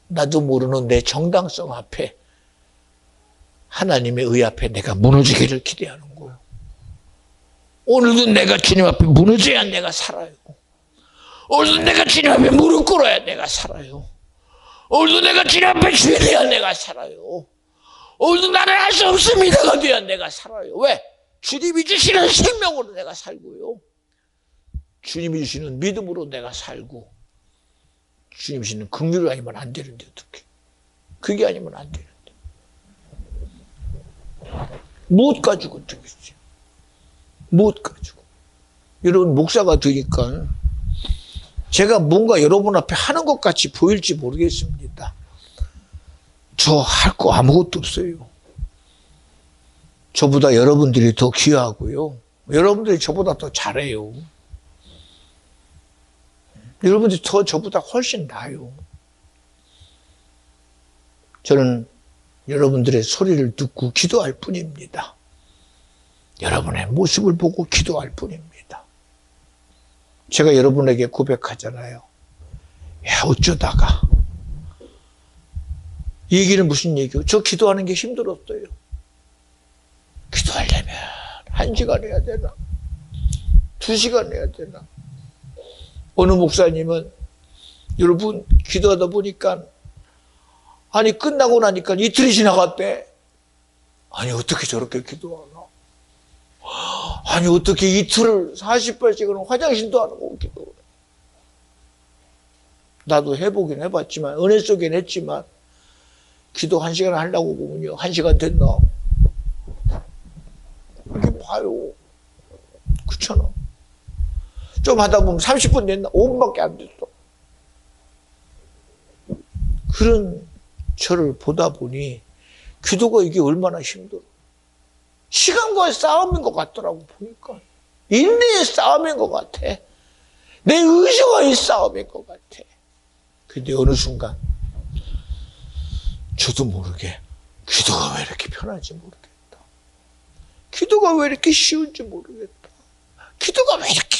나도 모르는 내 정당성 앞에 하나님의 의 앞에 내가 무너지기를 기대하는 거예요. 오늘도 내가 주님 앞에 무너져야 내가 살아요. 오늘도 내가 주님 앞에 무릎 꿇어야 내가 살아요. 오늘도 내가 주님 앞에 죄돼야 내가 살아요. 오늘도 나는 할 수 없습니다가 돼야 내가 살아요. 왜? 주님이 주시는 생명으로 내가 살고요. 주님이 주시는 믿음으로 내가 살고 주님이 주시는 긍휼이 아니면 안 되는데 어떡해. 그게 아니면 안 되는데. 무엇 가지고 되겠어요? 무엇 가지고. 여러분 목사가 되니까 제가 뭔가 여러분 앞에 하는 것 같이 보일지 모르겠습니다. 저 할 거 아무것도 없어요. 저보다 여러분들이 더 귀하고요. 여러분들이 저보다 더 잘해요. 여러분들이 더 저보다 훨씬 나아요. 저는 여러분들의 소리를 듣고 기도할 뿐입니다. 여러분의 모습을 보고 기도할 뿐입니다. 제가 여러분에게 고백하잖아요. 야, 어쩌다가. 이 얘기는 무슨 얘기예요? 저 기도하는 게 힘들었어요. 기도 기도하려면 1시간 해야 되나? 2시간 해야 되나? 어느 목사님은 여러분 기도하다 보니까 아니 끝나고 나니까 이틀이 지나갔대. 아니 어떻게 저렇게 기도하나? 아니 어떻게 이틀을 40발씩은 화장실도 안 하고 기도해. 나도 해보긴 해봤지만 은혜 속엔 했지만 기도 1시간 하려고 보면요 1시간 됐나? 이렇게 봐요. 그렇잖아. 좀 하다 보면 30분 됐나? 5분밖에 안 됐어. 그런 저를 보다 보니 기도가 이게 얼마나 힘들어. 시간과의 싸움인 것 같더라고 보니까. 인내의 싸움인 것 같아. 내 의지와의 싸움인 것 같아. 근데 어느 순간 저도 모르게 기도가 왜 이렇게 편한지 모르겠다. 기도가 왜 이렇게 쉬운지 모르겠다. 기도가 왜 이렇게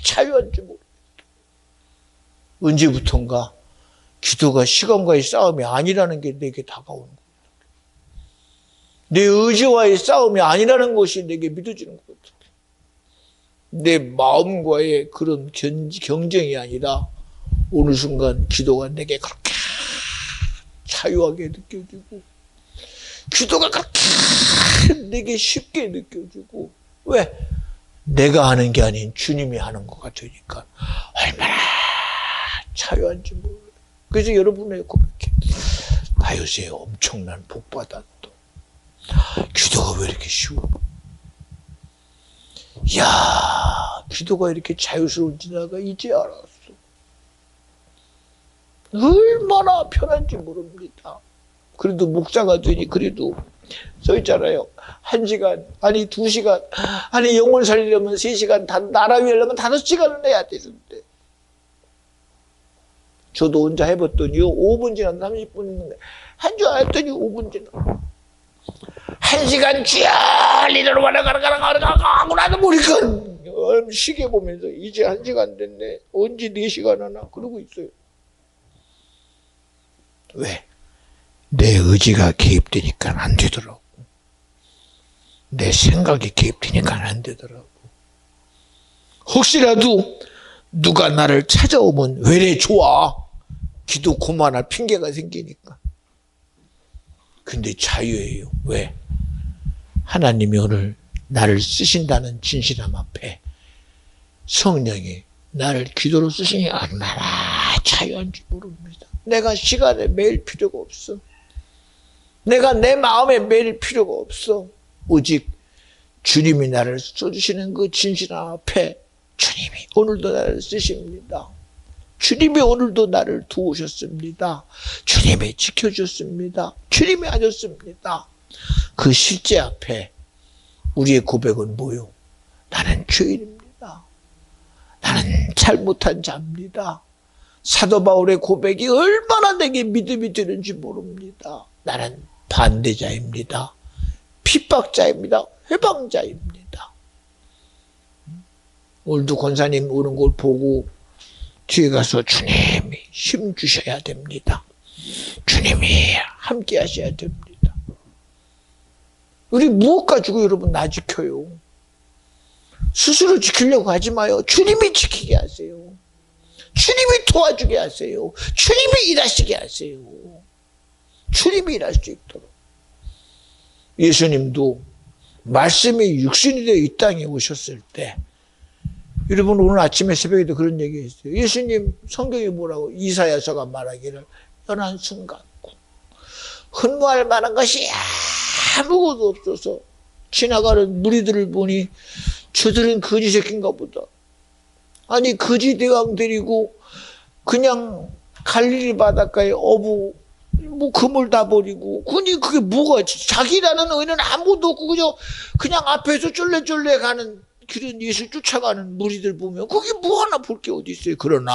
자유한지 모르겠다. 언제부턴가 기도가 시간과의 싸움이 아니라는 게 내게 다가오는 거예요. 내 의지와의 싸움이 아니라는 것이 내게 믿어지는 것 같아요. 내 마음과의 그런 경쟁이 아니라 어느 순간 기도가 내게 그렇게 자유하게 느껴지고 기도가 그렇게 내게 쉽게 느껴지고 왜? 내가 하는 게 아닌 주님이 하는 것 같으니까 얼마나 자유한지 모르겠어요. 그래서 여러분의 고백해. 나 요새 엄청난 복 받았다. 기도가 왜 이렇게 쉬워? 이야, 기도가 이렇게 자유스러운지 내가 이제 알았어. 얼마나 편한지 모릅니다. 그래도 목사가 되니 그래도 써 있잖아요. 1시간, 아니 2시간, 아니 영혼 살리려면 3시간, 나라 위하려면 5시간은 해야 되는데. 저도 혼자 해봤더니요, 5분 지난 30분 있는데, 한 줄 알았더니 5분 지나. 1시간 쥐알리는 와라가라가라가라가라고 나도 보니까 시계 보면서 이제 1시간 됐네. 언제 4시간 하나? 그러고 있어요. 왜? 내 의지가 개입되니까 안 되더라고. 내 생각이 개입되니까 안 되더라고. 혹시라도 누가 나를 찾아오면 왜 이래 좋아? 기도 그만할 핑계가 생기니까. 근데 자유예요. 왜? 하나님이 오늘 나를 쓰신다는 진실함 앞에 성령이 나를 기도로 쓰시니 얼마나 자유한지 모릅니다. 내가 시간에 매일 필요가 없어. 내가 내 마음에 매일 필요가 없어. 오직 주님이 나를 써주시는 그 진실함 앞에 주님이 오늘도 나를 쓰십니다. 주님이 오늘도 나를 도우셨습니다. 주님이 지켜주셨습니다. 주님이 하셨습니다. 그 실제 앞에 우리의 고백은 뭐요? 나는 죄인입니다. 나는 잘못한 자입니다. 사도 바울의 고백이 얼마나 내게 믿음이 되는지 모릅니다. 나는 반대자입니다. 핍박자입니다. 회방자입니다. 오늘도 권사님 오는 걸 보고 뒤에 가서 주님이 힘 주셔야 됩니다. 주님이 함께 하셔야 됩니다. 우리 무엇 가지고 여러분 나 지켜요? 스스로 지키려고 하지 마요. 주님이 지키게 하세요. 주님이 도와주게 하세요. 주님이 일하시게 하세요. 주님이 일할 수 있도록. 예수님도 말씀이 육신이 되어 이 땅에 오셨을 때 여러분 오늘 아침에 새벽에도 그런 얘기했어요. 예수님 성경이 뭐라고? 이사야서가 말하기를 연한 순 같고 흥무할 만한 것이 아무것도 없어서 지나가는 무리들을 보니 저들은 거지 새끼인가 보다. 아니 거지 대왕 데리고 그냥 갈릴리 바닷가에 어부 뭐 그물 다 버리고 그게 뭐가 자기라는 의는 아무도 없고 그냥 앞에서 쫄래쫄래 가는 그런 예수 쫓아가는 무리들 보면 그게 뭐 하나 볼 게 어디 있어요. 그러나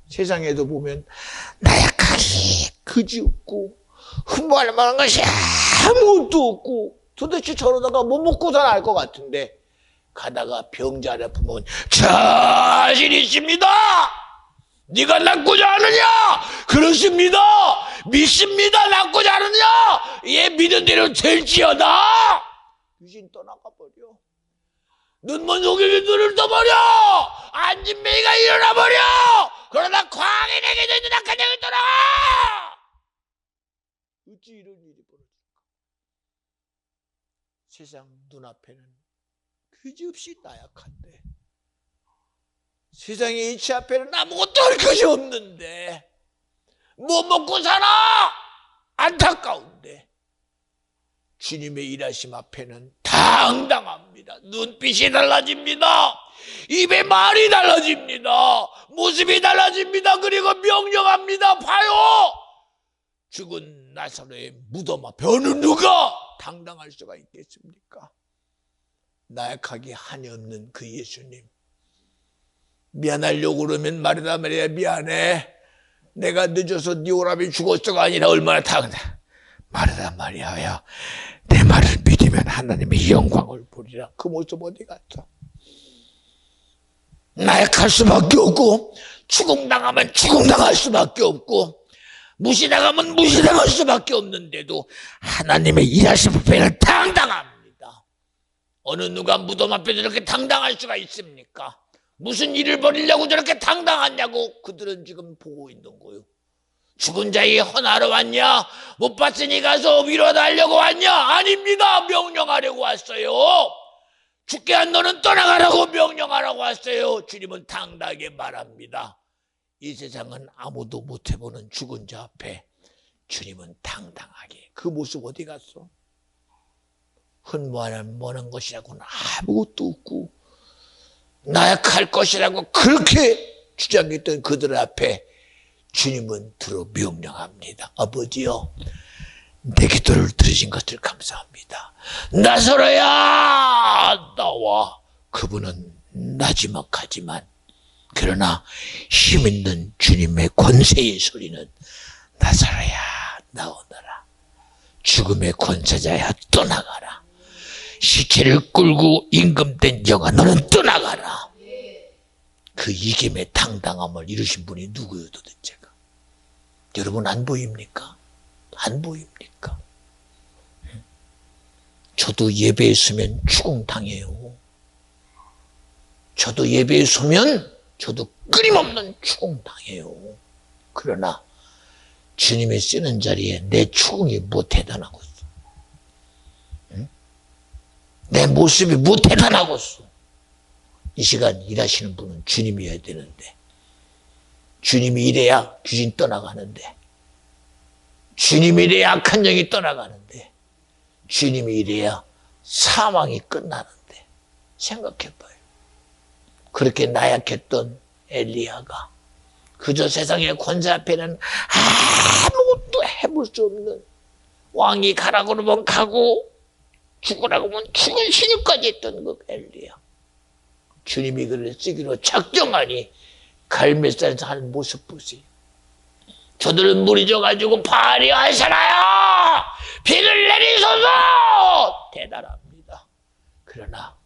세상에도 보면 나약하기 거지 없고 흠모할 만한 것이 아무것도 없고 도대체 저러다가 뭐 먹고 살아 알 것 같은데 가다가 병자 앞에 보면 자신 있습니다. 네가 낫고자 하느냐? 그렇습니다. 믿습니다. 낳고자 하느냐? 예, 믿은 대로 될지어다. 귀신 떠나가 버려. 눈먼 속에게 눈을 떠버려. 앉은 매가 일어나 버려. 그러다 광인에게 되는 악한 영이 떠나가. 어찌 이런 일이 벌어질까? 세상 눈앞에는 그지없이 나약한데, 세상의 이치 앞에는 아무것도 할 것이 없는데, 뭐 먹고 사나? 안타까운데, 주님의 일하심 앞에는 당당합니다. 눈빛이 달라집니다. 입의 말이 달라집니다. 모습이 달라집니다. 그리고 명령합니다. 봐요. 죽은 나사로의 무덤 앞에 어느 누가 당당할 수가 있겠습니까? 나약하게 한이 없는 그 예수님. 미안하려고 그러면 말이다 말이야. 미안해. 내가 늦어서 네 오라비 죽었어가 아니라 얼마나 당당해. 말이다 말이야. 야, 내 말을 믿으면 하나님의 영광을 보리라. 그 모습 어디 갔어? 나약할 수밖에 없고, 추궁당하면 추궁당할 수밖에 없고, 무시당하면 무시당할 수밖에 없는데도 하나님의 일하심 앞에는 당당합니다. 어느 누가 무덤 앞에 저렇게 당당할 수가 있습니까? 무슨 일을 벌이려고 저렇게 당당하냐고 그들은 지금 보고 있는 거예요. 죽은 자에게 헌하러 왔냐? 못 봤으니 가서 위로하려고 왔냐? 아닙니다. 명령하려고 왔어요. 죽게 한 너는 떠나가라고 명령하라고 왔어요. 주님은 당당하게 말합니다. 이 세상은 아무도 못 해보는 죽은 자 앞에 주님은 당당하게. 그 모습 어디 갔어? 흔모하는 뭐는 것이라고는 아무것도 없고, 나약할 것이라고 그렇게 주장했던 그들 앞에 주님은 들어 명령합니다. 아버지여, 내 기도를 들으신 것을 감사합니다. 나사로야 나와. 그분은 나지막하지만 그러나 힘있는 주님의 권세의 소리는 나사로야 나오너라. 죽음의 권세자야 떠나가라. 시체를 끌고 임금된 영아 너는 떠나가라. 그 이김의 당당함을 이루신 분이 누구요 도대체가? 여러분 안 보입니까? 안 보입니까? 저도 예배에 서면 추궁당해요. 저도 예배에 서면 저도 끊임없는 추궁당해요. 그러나 주님이 쓰는 자리에 내 추궁이 뭐 대단하겠어? 응? 내 모습이 뭐 대단하겠어? 이 시간 일하시는 분은 주님이어야 되는데, 주님이 이래야 귀신 떠나가는데, 주님이 이래야 악한 영이 떠나가는데, 주님이 이래야 사망이 끝나는데, 생각해봐요. 그렇게 나약했던 엘리야가 그저 세상의 권세 앞에는 아무것도 해볼 수 없는, 왕이 가라고 그러면 가고 죽으라고 하면 죽은 신유까지 했던 그 엘리야. 주님이 그를 쓰기로 작정하니 갈멜산에서 하는 모습 보세요. 저들은 물이 져가지고 바알이 하시나요? 비를 내리소서! 대단합니다. 그러나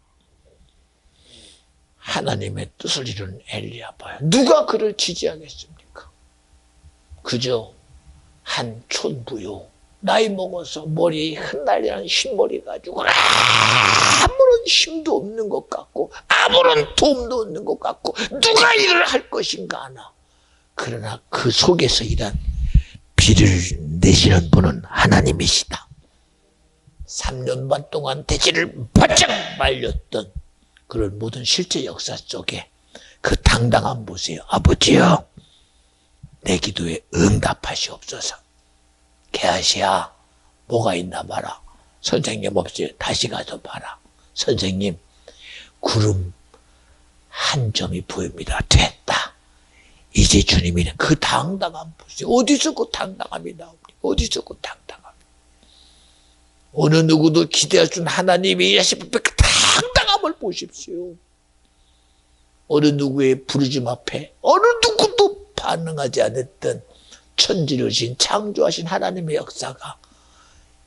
하나님의 뜻을 이룬 엘리야 봐요. 누가 그를 지지하겠습니까? 그저 한 촌부요. 나이 먹어서 머리에 흩날리는 흰머리 가지고 아무런 힘도 없는 것 같고 아무런 도움도 없는 것 같고 누가 일을 할 것인가 하나. 그러나 그 속에서 일한 비를 내시는 분은 하나님이시다. 3년 반 동안 대지를 바짝 말렸던 그런 모든 실제 역사 속에 그 당당함 보세요. 아버지여, 내 기도에 응답하시옵소서. 게하시야, 뭐가 있나 봐라. 선생님 없이 다시 가서 봐라. 선생님, 구름 한 점이 보입니다. 됐다. 이제 주님이는 그 당당함 보세요. 어디서 그 당당함이 나옵니까? 어디서 그 당당함이? 어느 누구도 기대할 수 없는 하나님의 일하신 그 당당함을 보십시오. 어느 누구의 부르심 앞에 어느 누구도 반응하지 않았던 천지르신 창조하신 하나님의 역사가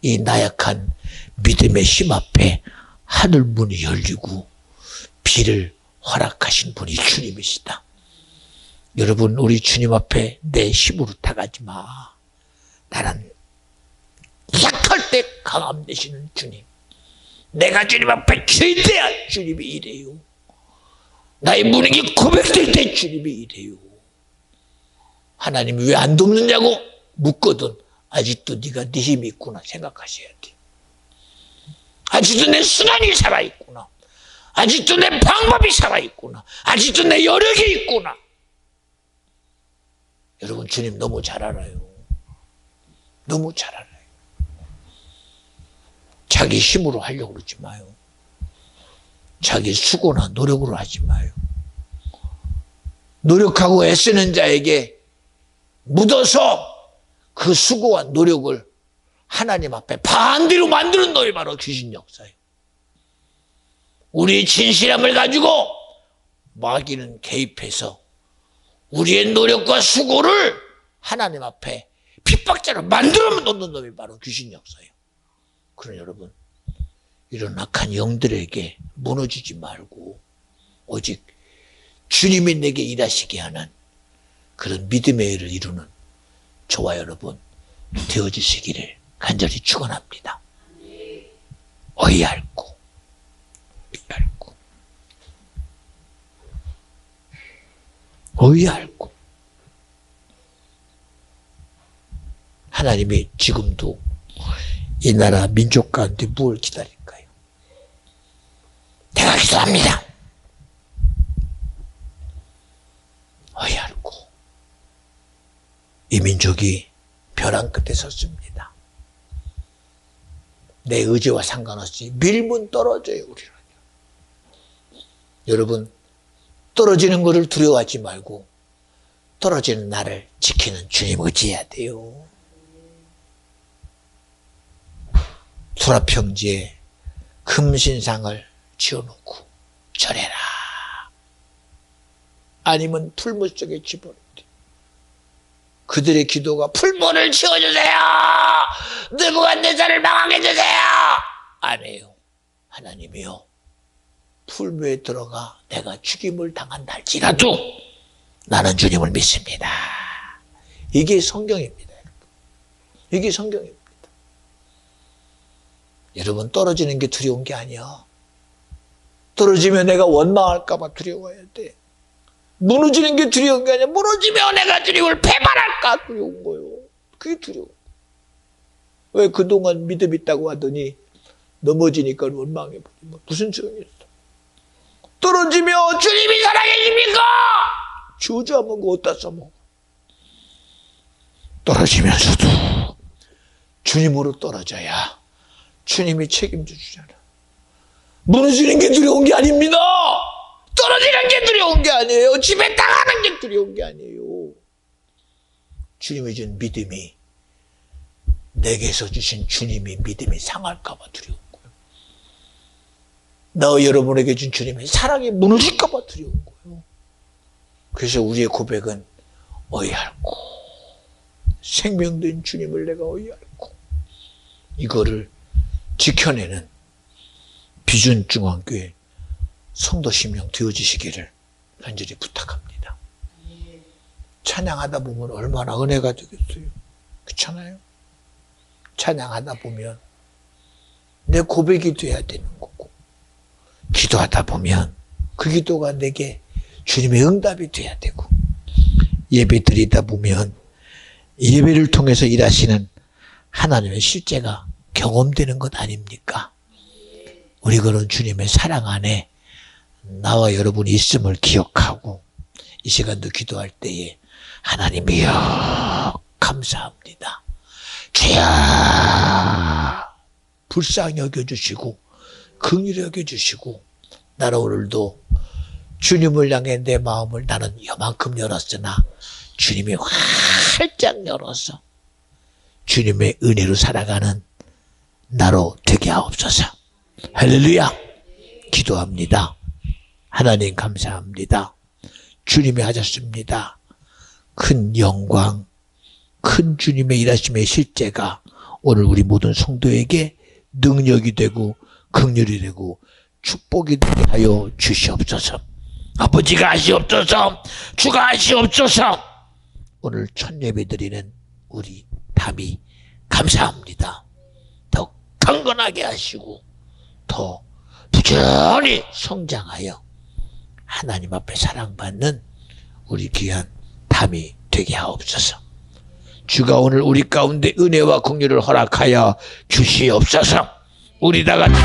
이 나약한 믿음의 힘 앞에 하늘 문이 열리고 비를 허락하신 분이 주님이시다. 여러분, 우리 주님 앞에 내 힘으로 다가지 마. 나는 약할 때 강함 되시는 주님, 내가 주님 앞에 죄대한 주님이 이래요. 나의 무능이 고백될 때 주님이 이래요. 하나님이 왜 안 돕느냐고 묻거든 아직도 네가 네 힘이 있구나 생각하셔야 돼. 아직도 내 수단이 살아있구나. 아직도 내 방법이 살아있구나. 아직도 내 여력이 있구나. 여러분, 주님 너무 잘 알아요. 너무 잘 알아요. 자기 힘으로 하려고 그러지 마요. 자기 수고나 노력으로 하지 마요. 노력하고 애쓰는 자에게 묻어서 그 수고와 노력을 하나님 앞에 반대로 만드는 놈이 바로 귀신 역사예요. 우리의 진실함을 가지고 마귀는 개입해서 우리의 노력과 수고를 하나님 앞에 핍박자로 만들어 놓는 놈이 바로 귀신 역사예요. 그러나 여러분, 이런 악한 영들에게 무너지지 말고 오직 주님이 내게 일하시게 하는 그런 믿음의 일을 이루는 저와 여러분 되어주시기를 간절히 축원합니다. 어이할고 어이할고 하나님이 지금도 이 나라 민족 가운데 무엇을 기다릴까요? 내가 기도합니다. 어이할고 이 민족이 벼랑 끝에 섰습니다. 내 의지와 상관없이 밀면 떨어져요. 우리는. 여러분, 떨어지는 것을 두려워하지 말고 떨어지는 나를 지키는 주님 의지해야 돼요. 수라평지에 금신상을 지어놓고 절해라. 아니면 풀무 속에 집어넣대. 그들의 기도가 풀무를 지어주세요. 느부갓네살을 망하게 해주세요. 안 해요. 하나님이요, 풀무에 들어가 내가 죽임을 당한다 할지라도 나는 주님을 믿습니다. 이게 성경입니다. 이게 성경입니다. 여러분, 떨어지는 게 두려운 게 아니야. 떨어지면 내가 원망할까 봐 두려워해야 돼. 무너지는 게 두려운 게 아니야. 무너지면 내가 주님을 배반할까 두려운 거예요. 그게 두려워. 왜 그동안 믿음 있다고 하더니 넘어지니까 원망해버리면 무슨 소용이 있어. 떨어지면 주님이 살아계십니까? 저주하면 그거 어디다 써먹어. 떨어지면서도 주님으로 떨어져야 주님이 책임져 주잖아. 무너지는 게 두려운 게 아닙니다. 떨어지는 게 두려운 게 아니에요. 집에 당하는 게 두려운 게 아니에요. 주님이 준 믿음이, 내게서 주신 주님이 믿음이 상할까 봐 두려운 거예요. 나 여러분에게 준 주님의 사랑이 무너질까 봐 두려운 거예요. 그래서 우리의 고백은 어이할고, 생명된 주님을 내가 어이할고, 이거를 지켜내는 비준중앙교회 성도 심령 되어주시기를 간절히 부탁합니다. 찬양하다 보면 얼마나 은혜가 되겠어요. 그렇잖아요? 찬양하다 보면 내 고백이 돼야 되는 거고, 기도하다 보면 그 기도가 내게 주님의 응답이 돼야 되고, 예배 드리다 보면 예배를 통해서 일하시는 하나님의 실제가 경험되는 것 아닙니까? 우리 그런 주님의 사랑 안에 나와 여러분이 있음을 기억하고 이 시간도 기도할 때에 하나님이여 감사합니다. 주여 불쌍히 여겨주시고 긍휼히 여겨주시고, 나는 오늘도 주님을 향해 내 마음을 나는 이만큼 열었으나 주님이 활짝 열어서 주님의 은혜로 살아가는 나로 되게 하옵소서. 할렐루야. 기도합니다. 하나님 감사합니다. 주님이 하셨습니다. 큰 영광, 큰 주님의 일하심의 실제가 오늘 우리 모든 성도에게 능력이 되고 긍휼이 되고 축복이 되게 하여 주시옵소서. 아버지가 하시옵소서. 주가 하시옵소서. 오늘 첫 예배 드리는 우리 담이 감사합니다. 더 강건하게 하시고 더 부지런히 성장하여 하나님 앞에 사랑받는 우리 귀한 담이 되게 하옵소서. 주가 오늘 우리 가운데 은혜와 긍휼을 허락하여 주시옵소서. 우리 다 같이